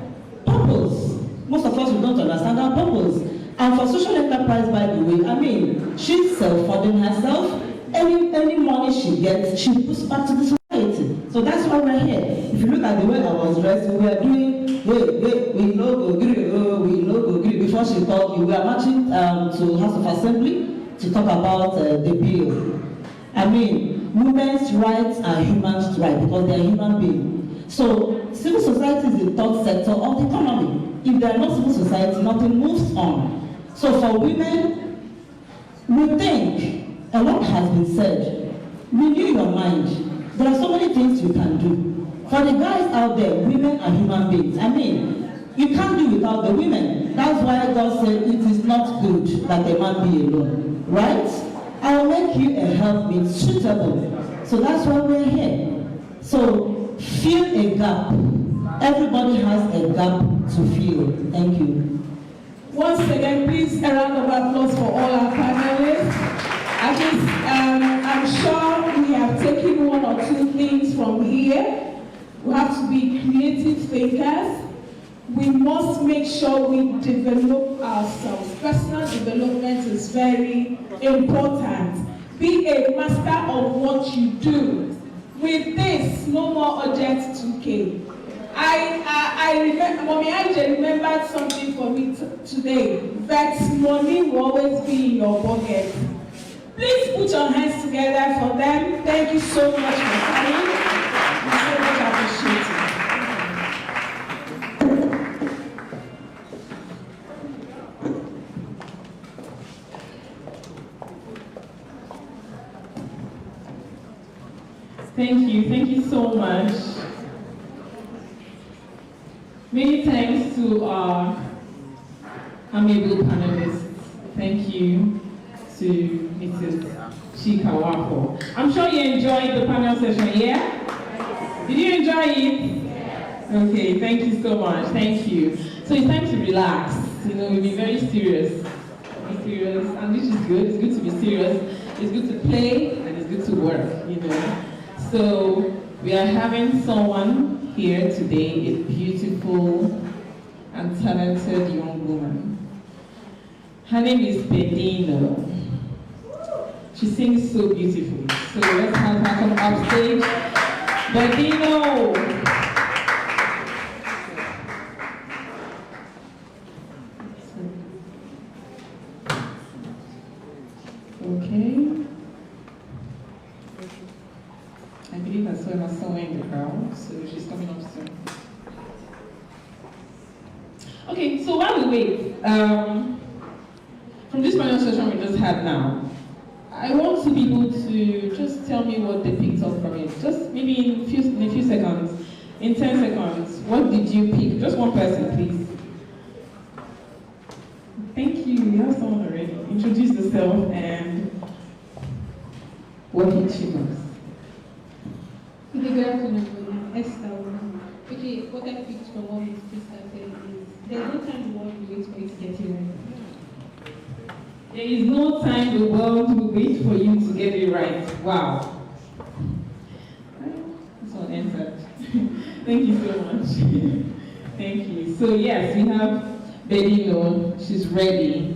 purpose. Most of us, we don't understand our purpose. And for social enterprise, by the way, I mean, she's self-funding herself. Any money she gets, she puts back to the society. So that's why we're here. If you look at the way I was dressed, we were doing, we no go agree. Before she called me, we were marching to House of Assembly to talk about the bill. I mean, women's rights are human rights because they are human beings. So civil society is the third sector of the economy. If there are no civil society, nothing moves on. So for women, we think a lot has been said. Renew your mind. There are so many things you can do. For the guys out there, women are human beings. I mean, you can't do without the women. That's why God said it is not good that a man be alone. Right? I will make you a helpmate suitable. So that's why we're here. So fill a gap. Everybody has a gap to fill. Thank you. Once again, please a round of applause for all our panelists. At least, I'm sure we have taken one or two things from here. We have to be creative thinkers. We must make sure we develop ourselves. Personal development is very important. Be a master of what you do. With this, no more urgent 2K. I remember, Mommy Aije remembered something for me today. That money will always be in your pocket. Please put your hands together for them. Thank you so much for coming. I so much appreciate it. Thank you so much. Many thanks to our amiable panelists. Thank you to Mrs. Chika Wafo. I'm sure you enjoyed the panel session, yeah? Did you enjoy it? Okay, thank you so much. Thank you. So it's time to relax. You know, we'll be very serious. Be serious, and which is good. It's good to be serious. It's good to play, and it's good to work, you know. So we are having someone here today, a beautiful and talented young woman. Her name is Bedino. She sings so beautifully. So let's have her come up stage. Bedino! Okay. I believe I saw her somewhere in the crowd, so she's coming up soon. Okay, so while we wait, from this panel session we just had now, I want two people to just tell me what they picked up from it. Just maybe in a few seconds, in 10 seconds, what did you pick? Just one person, please. Thank you, you have someone already. Introduce yourself and what hit you most. Good afternoon, Esther. Okay, what I picked from what Ms. Krista said is there's no time the world will wait for you to get it right. There is no time the world will wait for you to get it right. Wow. This one answered. Thank you so much. Thank you. So yes, we have Bedino. She's ready.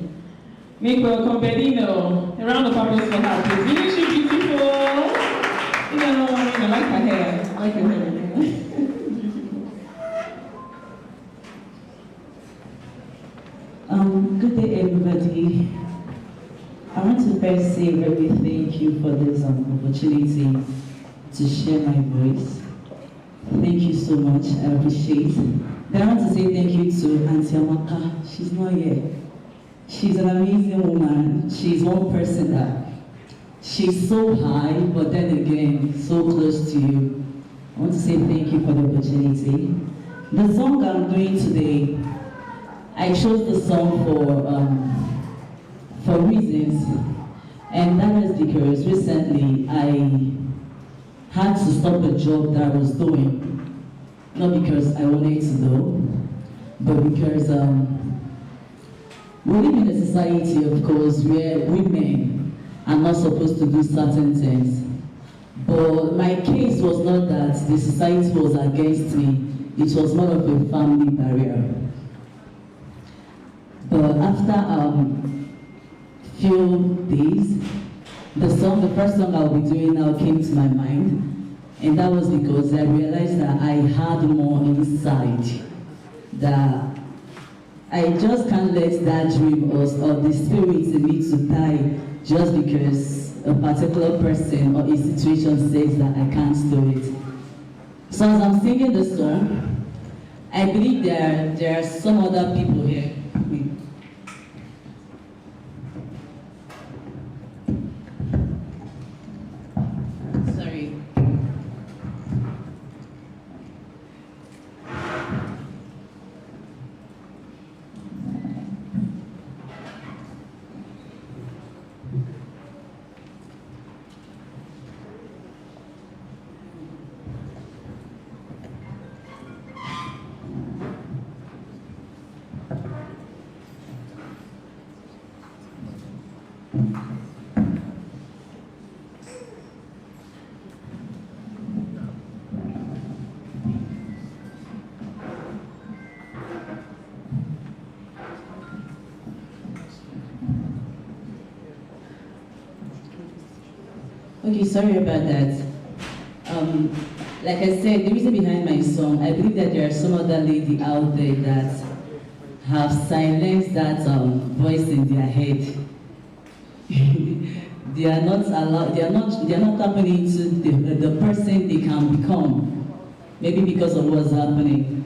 Make welcome Bedino. A round of applause for her, please. Isn't she beautiful? You know, I like her hair. I like her hair. Good day, everybody. I want to first say a very thank you for this opportunity to share my voice. Thank you so much. I appreciate it. Then I want to say thank you to Auntie Amaka. She's not here. She's an amazing woman. She's one person that she's so high, but then again, so close to you. I want to say thank you for the opportunity. The song I'm doing today, I chose the song for reasons, and that is because recently I had to stop a job that I was doing not because I wanted to know, but because we live in a society, of course, where women are not supposed to do certain things. But my case was not that the society was against me, it was more of a family barrier. But after few days, the first song I'll be doing now came to my mind, and that was because I realized that I had more inside, that I just can't let that dream or the spirit in me to die just because a particular person or a situation says that I can't do it. So as I'm singing the song, I believe there are some other people here. Sorry. Okay, sorry about that. Like I said, the reason behind my song, I believe that there are some other lady out there that have silenced that voice in their head. They are not allowed. They are not tapping into the person they can become, maybe because of what's happening.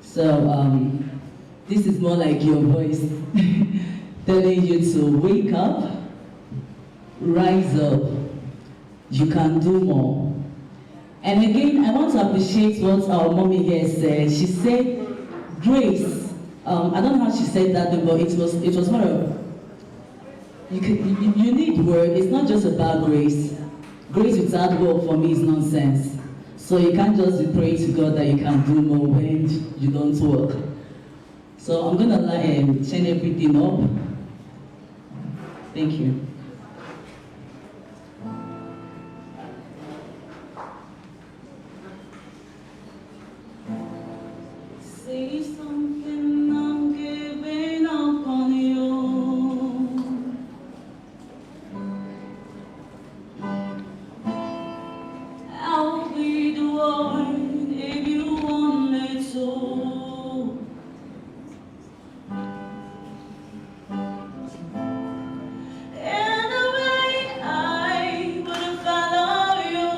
So this is more like your voice telling you to wake up, rise up. You can do more. And again, I want to appreciate what our mommy here said. She said, grace. I don't know how she said that, but it was more of, you need word. It's not just about grace. Grace without work for me is nonsense. So you can't just be praying to God that you can do more when you don't work. So I'm gonna turn everything up. Thank you. Say something, I'm giving up on you. I'll be the one if you want me to. In the way I would follow you.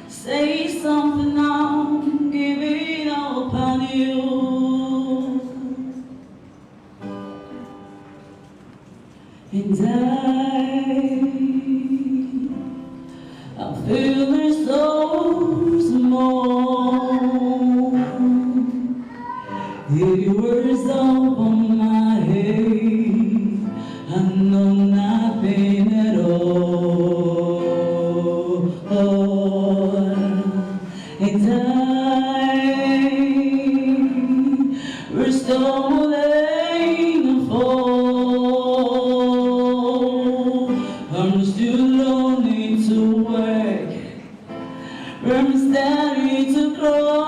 Say something, I'm giving up on you. And I'm feeling so small. If words up on my head, I know nothing at all. And we're stumbling and fall. I'm still learning to work. I'm starting to crawl.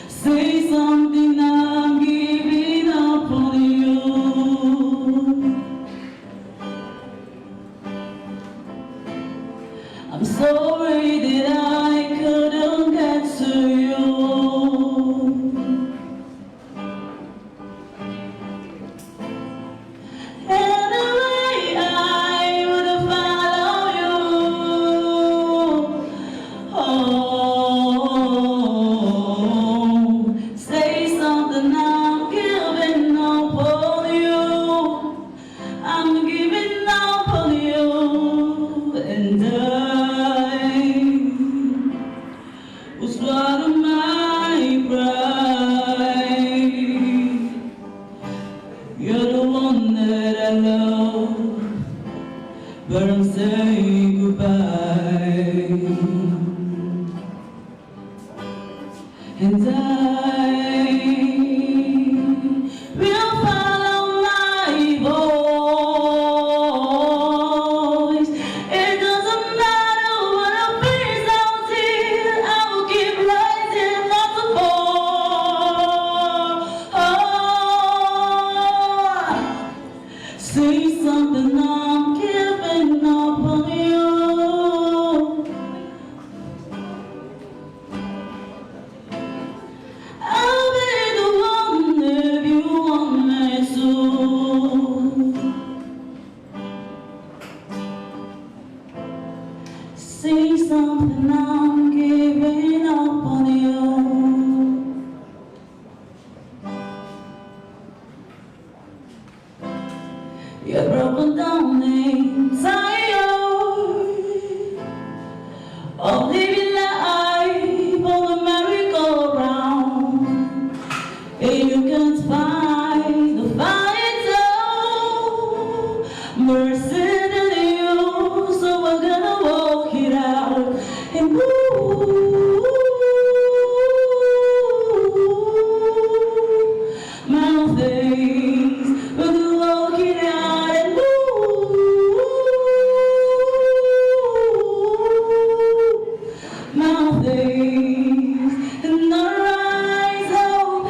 Say something, I'm giving You're broken down and tired of living life on the merry-go-round, and you can't find the fight out. Mercy than you, so we're gonna walk it out and move mountains. We're gonna walk it out and move mountains. And arise up,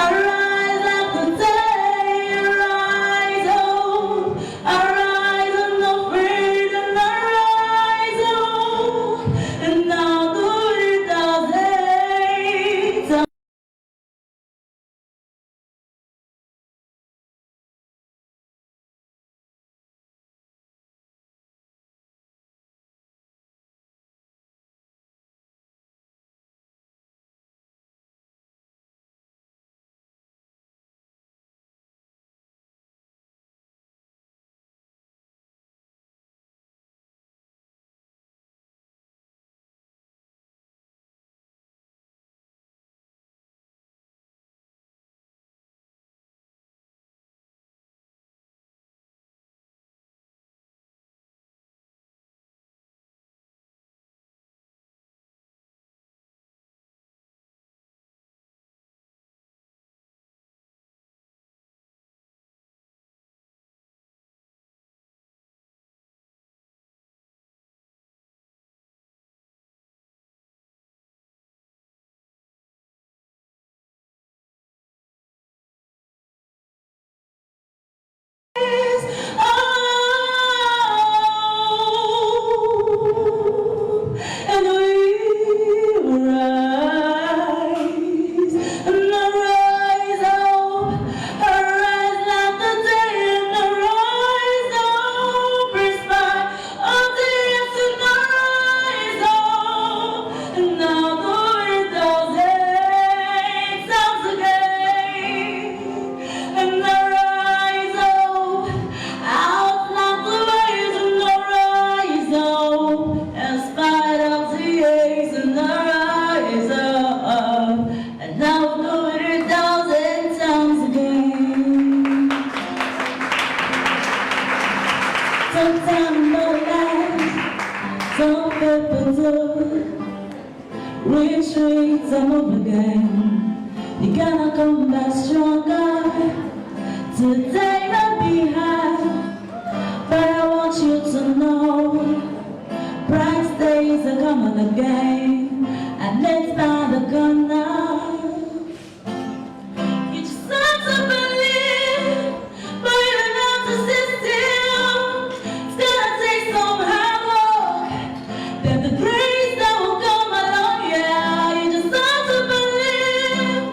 arise up the day, arise up, arise unafraid, and arise up, and now do it all day. And we rise, and arise up, arise like the day, and arise up, praise by all the years, and arise up, and now the windows hang sounds again, and arise up, out like the waves, and arise up, in spite of the aches, and arise up, and now do it 1,000 times again. Sometimes no lies, some people do retreat, some of again. You gotta come back stronger today, not behind. But I want you to know, bright days are coming again, and it's by the corner. You just have to believe, but you don't have to sit still. It's gonna take some hard work, then the grace that will come along, yeah. You just have to believe,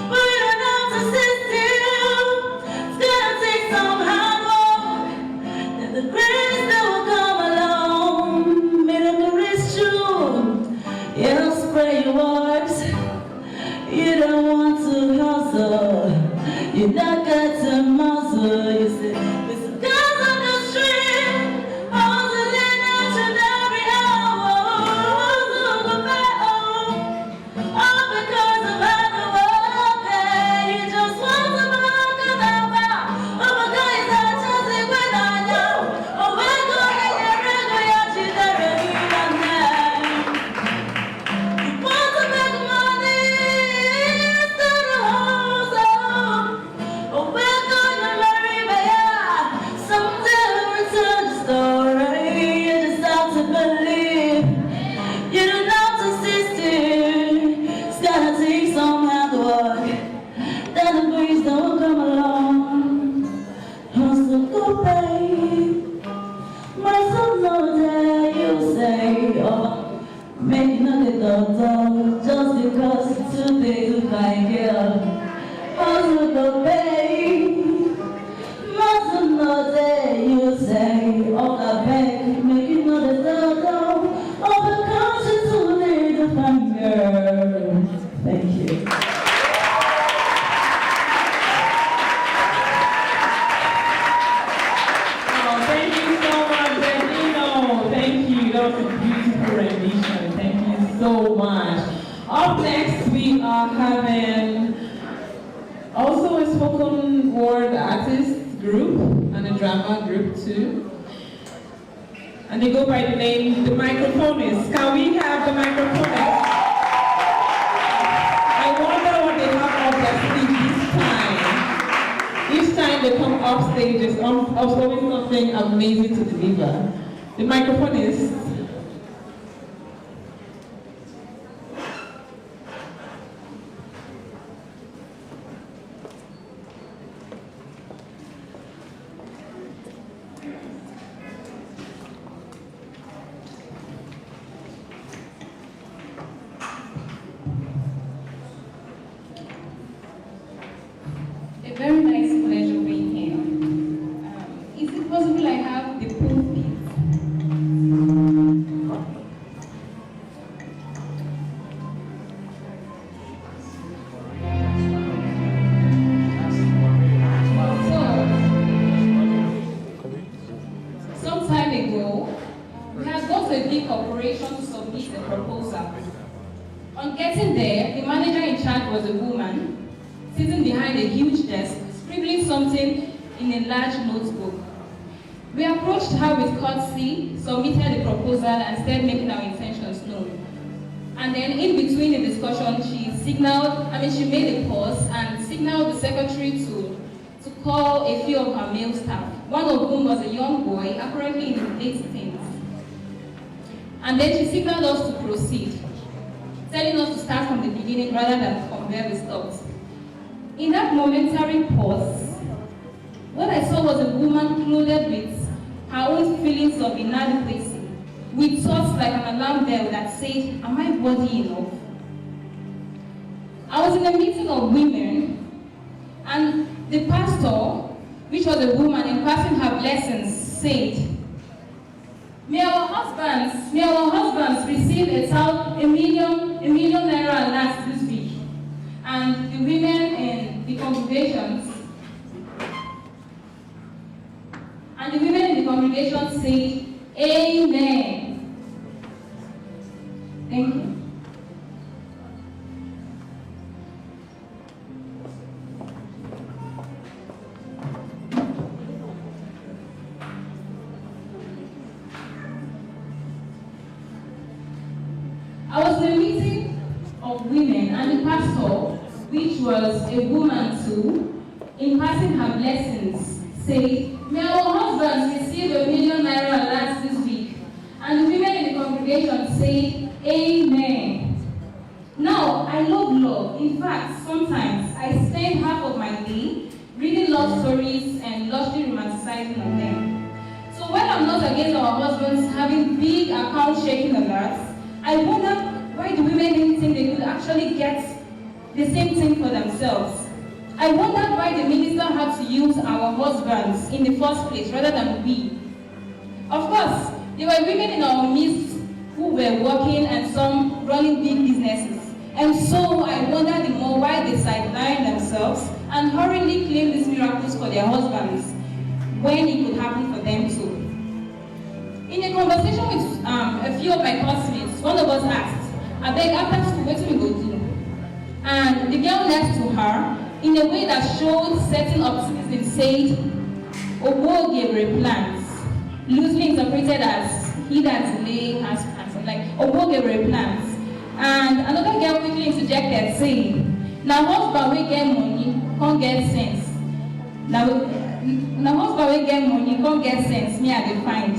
but you don't have to sit still. It's gonna take some hard work, then the grace that will come along. Miracle is true, you don't spray your words, you don't want to hustle, you don't got to muscle. You say, with some guys on the street, hustling at you every hour, all because of hard work, and you just want to mark it out. Oh my God, is that just it when I know? Oh my God, I never go out to the regular night. You want to make money instead of hustle. Oh my God, are having also a spoken word artist group and a drama group too. And they go by the name The Microphonists. Can we have the Microphonists? I wonder what they have up their sleeve this time. Each time they come off stage, it's always something amazing to deliver. The Microphonists. Very nice pleasure being here. Is it possible I have the pulpit? Some time ago, we had gone to a big corporation to submit a proposal. On getting there, the manager in charge was a woman sitting behind a huge desk, scribbling something in a large notebook. We approached her with courtesy, submitted the proposal, and started making our intentions known. And then in between the discussion, she made a pause and signaled the secretary to call a few of her male staff, one of whom was a young boy, apparently in his late teens. And then she signaled us to proceed, telling us to start from the beginning rather than from where we stopped. In that momentary pause, what I saw was a woman clothed with her own feelings of inadequacy, with thoughts like an alarm bell that said, am I worthy enough? I was in a meeting of women, and the pastor, which was a woman in passing her blessings, said, May our husbands receive a million naira last this week. And the women in the congregations say, Amen. Thank you. I was in a meeting of women, and the pastor, which was a woman too, in passing her blessings, said, May our husbands receive a million naira last this week. And the women in the congregation say, Amen. Now, I love love. In fact, sometimes I spend half of my day reading love stories and lushly romanticizing on them. So when I'm not against our husbands having big account shaking alerts, I wonder why the women didn't think they could actually get the same thing for themselves. I wondered why the minister had to use our husbands in the first place rather than we. Of course, there were women in our midst who were working and some running big businesses. And so I wondered the more why they sidelined themselves and hurriedly claimed these miracles for their husbands when it could happen for them too. In a conversation with a few of my classmates, one of us asked, I beg, after school, what do we go do? And the girl next to her, in a way that showed certain optimism, said, Oboge replants, loosely interpreted as he that delay has plans, like Oboge replants. And another girl quickly interjected, saying, now husband we get money, can't get sense. Now husband we get money, can't get sense, me I dey find.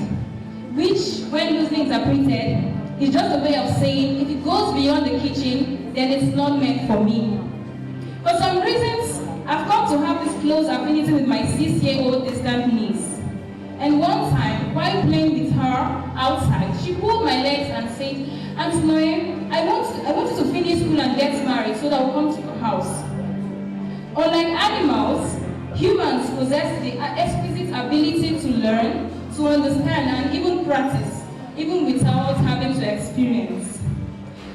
Which, when loosely interpreted, is just a way of saying, if it goes beyond the kitchen, then it's not meant for me. For some reasons, I've come to have this close affinity with my 6-year-old distant niece. And one time, while playing with her outside, she pulled my legs and said, Aunt Noe, I want you to finish school and get married so that we'll come to your house. Unlike animals, humans possess the exquisite ability to learn, to understand, and even practice, even without having to experience.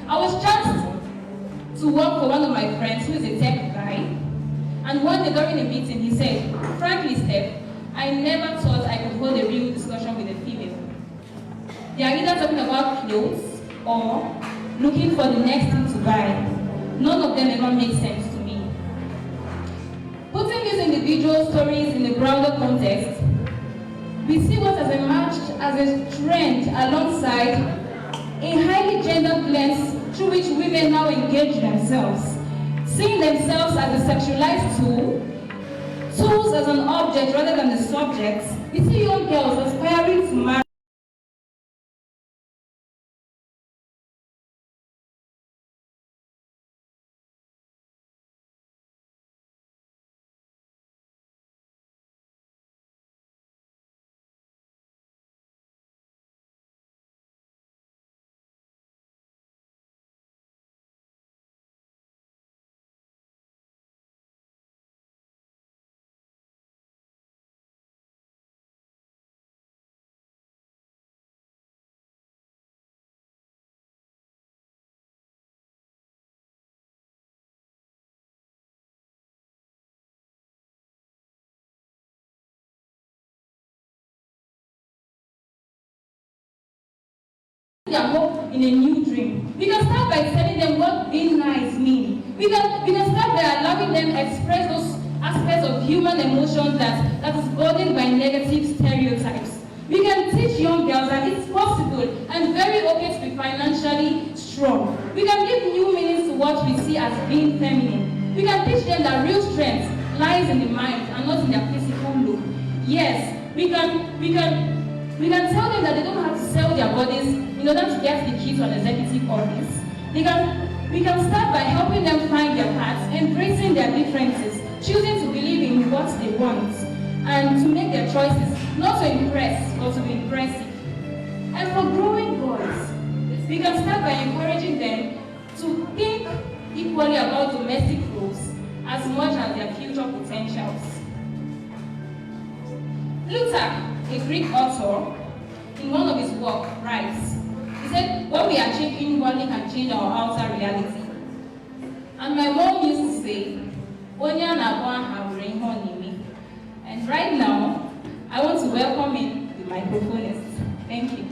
I was chanced to work for one of my friends who is a tech guy, and one day during a meeting he said, frankly, Steph, I never thought I could hold a real discussion with a female. They are either talking about clothes or looking for the next thing to buy. none of them ever make sense to me. Putting these individual stories in a broader context, we see what has emerged as a trend alongside a highly gendered lens through which women now engage themselves, seeing themselves as a sexualized tool, tools as an object rather than the subjects. We see young girls aspiring to marry. Their hope in a new dream. We can start by telling them what being nice means. We can start by allowing them express those aspects of human emotion that is burdened by negative stereotypes. We can teach young girls that it's possible and very okay to be financially strong. We can give new meanings to what we see as being feminine. We can teach them that real strength lies in the mind and not in their physical look. Yes, we can tell them that they don't have to sell their bodies in order to get the key to an executive office. We can start by helping them find their paths, embracing their differences, choosing to believe in what they want, and to make their choices, not to impress, but to be impressive. And for growing boys, we can start by encouraging them to think equally about domestic roles as much as their future potentials. Plutarch, a Greek author, in one of his works, writes, he said, what we achieve inwardly can change our outer reality. And my mom used to say, and right now, I want to welcome in the microphonist. Thank you.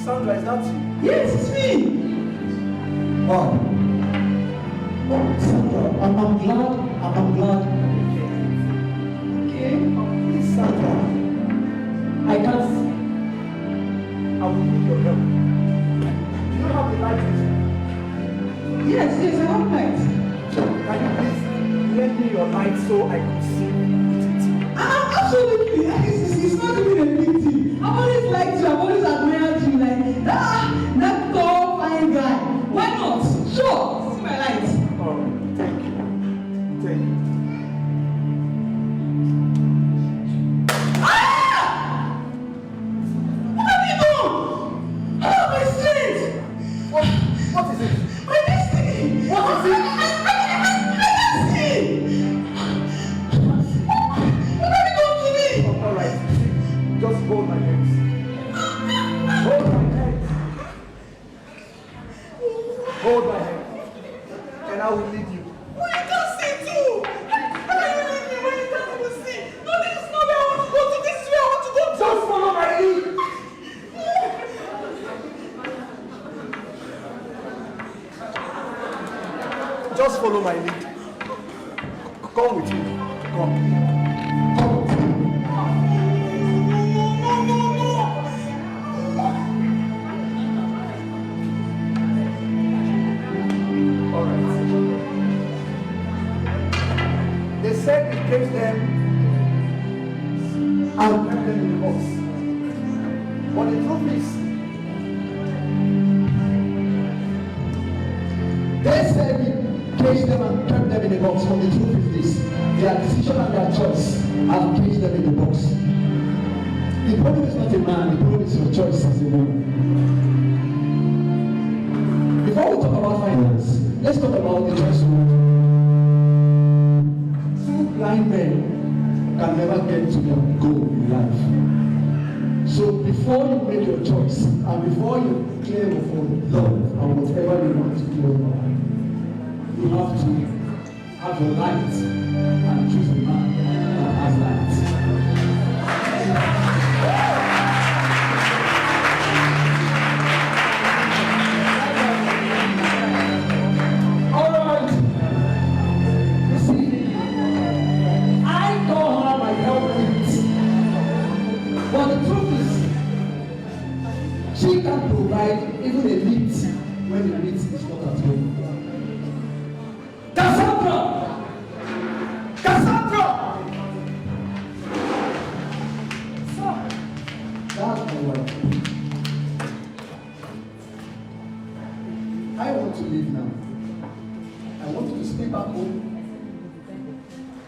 Sandra, is that you? Yes, it's me. Wow. Oh, Sandra, I'm glad. Okay. Please, Sandra, I can't see. I will need your help. Do you have the light with you? Yes, I have light. Can you please lend me your light so I can see? Absolutely. It's not even a big deal. I've always liked you. I've always admired you. Like, that tall, fine guy. Why not? Sure. See my light. Oh, thank you. Thank you. What have you done? Oh, my strength. What is it? My destiny. What is it? My destiny. What have you done to me? Oh, all right. Just hold my hands. Hold my hands. Hold my hands. And I will lead you. Well, you can't see too. How can you lead me when you can't even see? No, this is not where I want to go to. This is where I want to go to. Just follow my lead. Just follow my lead. Come with me. Come. Come with me. All right. They said it gave them and kept them in the box. But the truth is, They said it caged them and kept them in the box, but the truth is this: their decision and their choice have caged them in the box. The problem is not a man, the problem is your choice as a woman. Before we talk about finance, let's talk about the choice of women. Two blind men can never get to their goal in life. So before you make your choice and before you claim for love and whatever you want to do, you have to have your light and choose a man that has light. All right. You see, I don't have my help needs, but the truth is, she can provide even a meat when the meat is not at home. Cassandra! Cassandra! So, that's my wife. I want to leave now. I want you to stay back home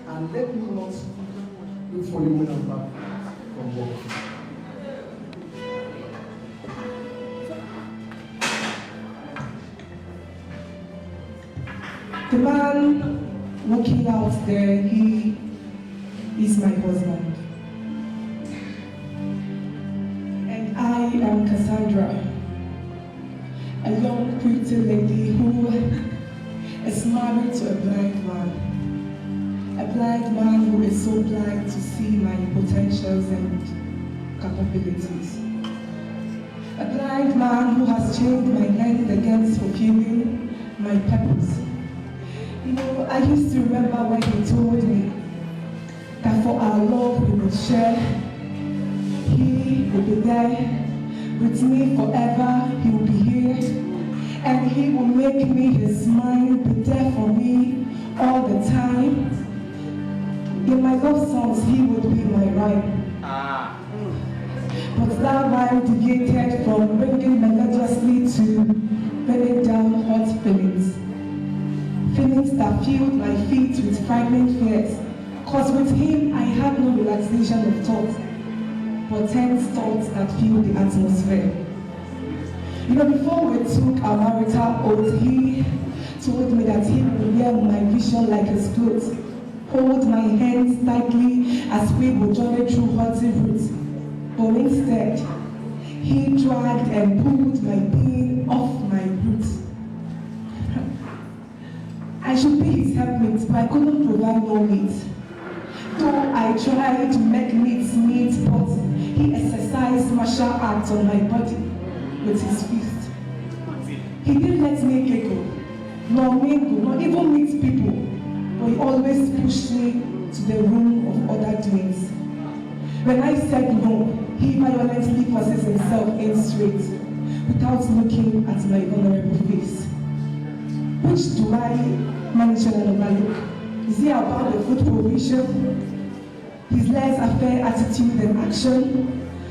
and let me not look for you when I'm back from work. The man walking out there, he is my husband. And I am Cassandra, a young pretty lady who is married to a blind man. A blind man who is so blind to see my potentials and capabilities. A blind man who has chained my hand against fulfilling my purpose. You know, I used to remember when he told me that for our love we would share. He will be there with me forever. He will be here. And he will make me his mind, be there for me all the time. In my love songs, he would be my rhyme. But that rhyme deviated from ringing melodiously to burning down hot feelings. Feelings that filled my feet with frightening fears. Cause with him, I had no relaxation of thought, but tense thoughts that filled the atmosphere. You know, before we took our marital oath, he told me that he would wear my vision like his clothes, hold my hands tightly as we would journey through haughty routes. But instead, he dragged and pulled my being off my roots. I should be his helpmate, but I couldn't provide no meat. Though I tried to make needs meet, but he exercised martial arts on my body with his fist. He didn't let me giggle, nor mingle, nor even meet people, but he always pushed me to the room of other doings. When I said no, he violently forces himself in straight, without looking at my vulnerable face. Which do I mention and overlook? Is he about the food provision? His laissez-faire attitude and action?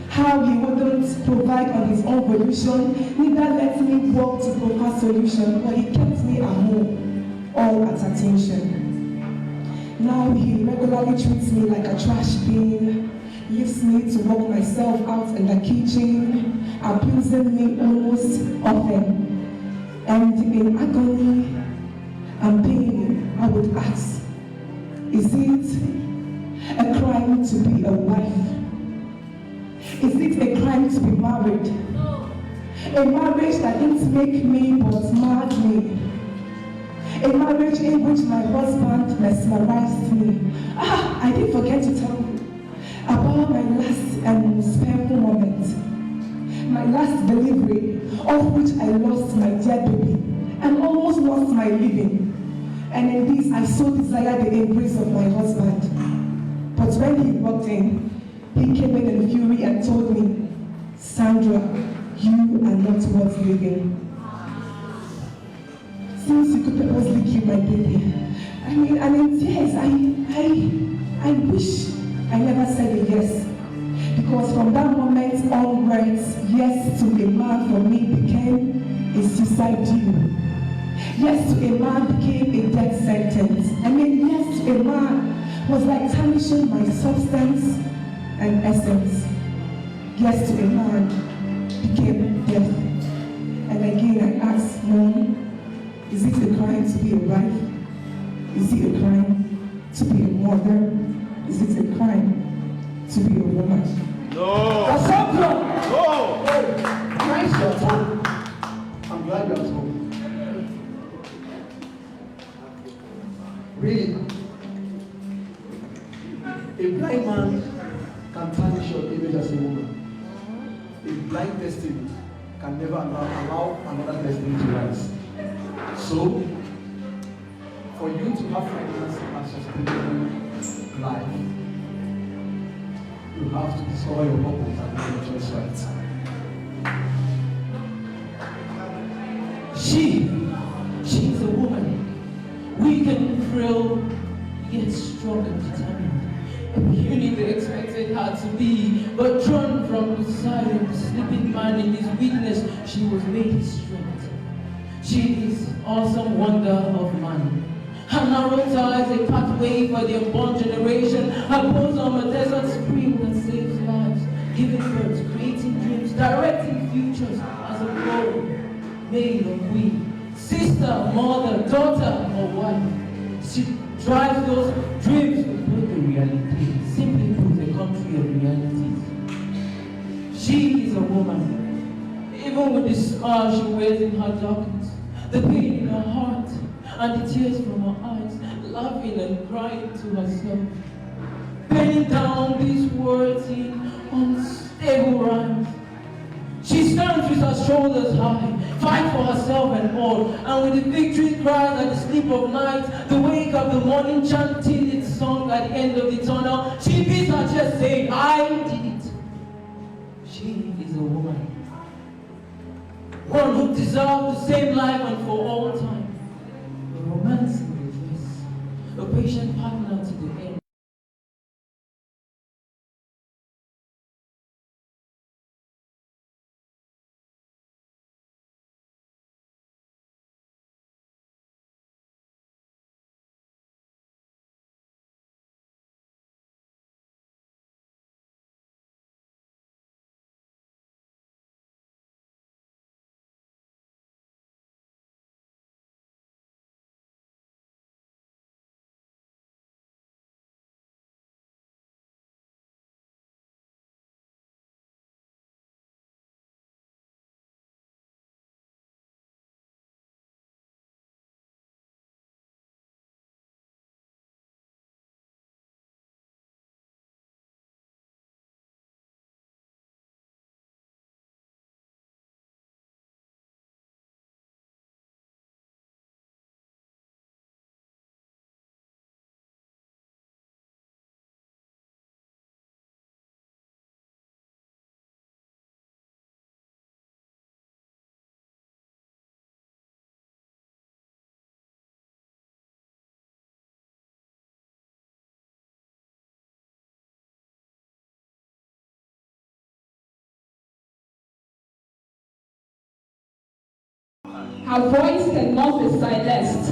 How he wouldn't provide on his own volition, neither let me work to provide solution, but he kept me at home, all at attention. Now he regularly treats me like a trash bin, leaves me to walk myself out in the kitchen, abusing me almost often. And in agony and pain, I would ask, is it a crime to be a wife? Is it a crime to be married? A marriage that didn't make me but marred me. A marriage in which my husband mesmerized me. I did forget to tell you about my last and most painful moment. My last delivery, of which I lost my dear baby and almost lost my living. And in this, I so desired the embrace of my husband. But when he walked in, he came in fury and told me, Sandra, you are not worth living. Since you could purposely kill my baby. I mean, and in tears, I wish I never said a yes. Because from that moment onwards, yes to a man for me became a suicide deal. Yes to a man became a death sentence. I mean, yes to a man was like tarnishing my substance and essence. Yes to a man became death. And again I ask, Mom, is it a crime to be a wife? Is it a crime to be a mother? Is it a crime to be a woman? No! Assumption! No! Christ, you're at home. I'm glad you're at home. Really, a blind man can tarnish your image as a woman. A blind destiny can never allow another destiny to rise. So, for you to have finance and sustainable life, you have to discover your purpose and make your choice right. She's a woman. Weak and frail, yet strong and determined. A unit they expected her to be, but drawn from the side of the sleeping man in his weakness, she was made his strength. She is awesome wonder of man. Her narrow ties a pathway for the unborn generation. Her bosom a desert spring that saves lives, giving birth, creating dreams, directing futures as a goal, male or queen. Sister, mother, daughter, or wife. She drives those dreams into the reality. Simply put, a country of realities. She is a woman. Even with the scars she wears in her darkness, the pain in her heart, and the tears from her eyes, laughing and crying to herself, penning down these words in unstable rhymes. She stands with her shoulders high, fight for herself and all, and with the victory cries at the sleep of night, the wake of the morning chanting its song at the end of the tunnel, she beats her chest saying, I did it. She is a woman. One who deserves the same life and for all time. A romance in the face, a patient partner to the end. Her voice cannot be silenced.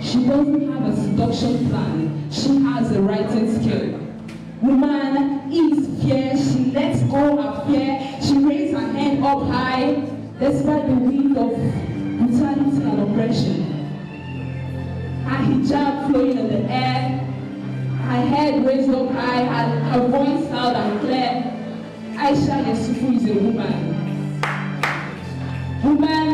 She doesn't have a seduction plan. She has a writing skill. Woman is fear. She lets go of fear. She raises her hand up high despite the wind of brutality and oppression. Her hijab flowing in the air. Her head raised up high. Her voice loud and clear. Aisha Yesufu is a woman. Woman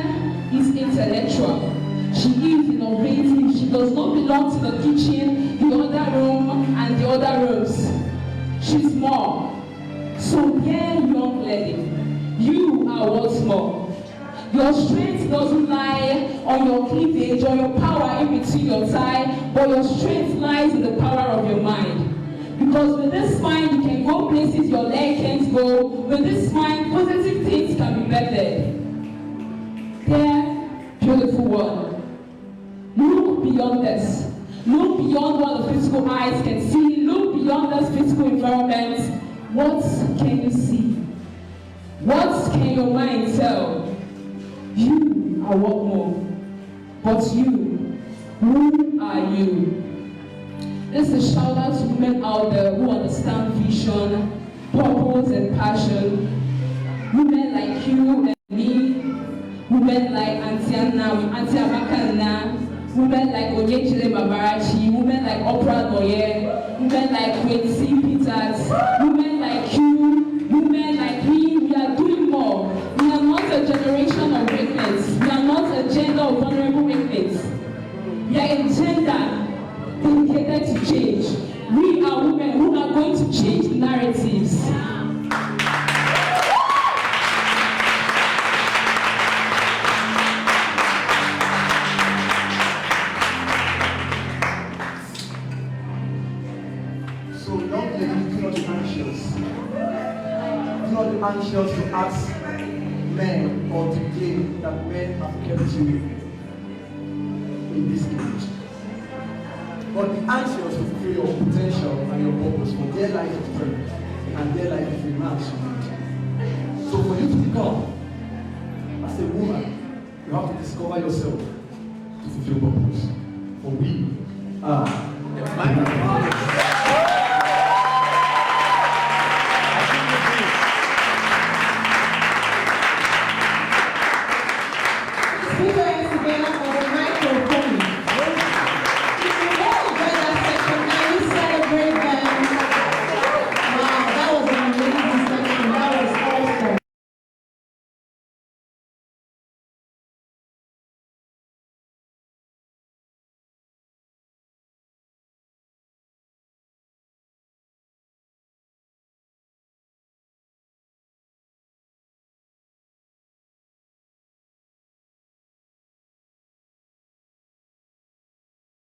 is intellectual. She is innovative. She does not belong to the kitchen, the other room, and the other rooms. She's more. So, dear young lady, you are what's more. Your strength doesn't lie on your cleavage or your power in between your thigh, but your strength lies in the power of your mind. Because with this mind, you can go places your leg can't go. With this mind, positive things can be bettered. Dear, beautiful one, look beyond this. Look beyond what the physical eyes can see. Look beyond this physical environment. What can you see? What can your mind tell? You are what more. But you, who are you? This is a shout out to women out there who understand vision, purpose, and passion. Women like you and me, women like Auntie Anna, Auntie Amaka, women like Onyechile Babarachi, women like Oprah Noye, women like Quincy Peters, women like you, women like me. We are doing more. We are not a generation of weakness. We are not a gender of vulnerable weakness. We are a gender dedicated to change. We are women who are going to change narratives. So young ladies, do not be anxious. Do not be anxious to ask men or to claim that men have kept you in this age. But be anxious to fulfill your potential and your purpose for their life of strength and their life of finance. So for you to become, as a woman, you have to discover yourself to fulfill purpose. For we are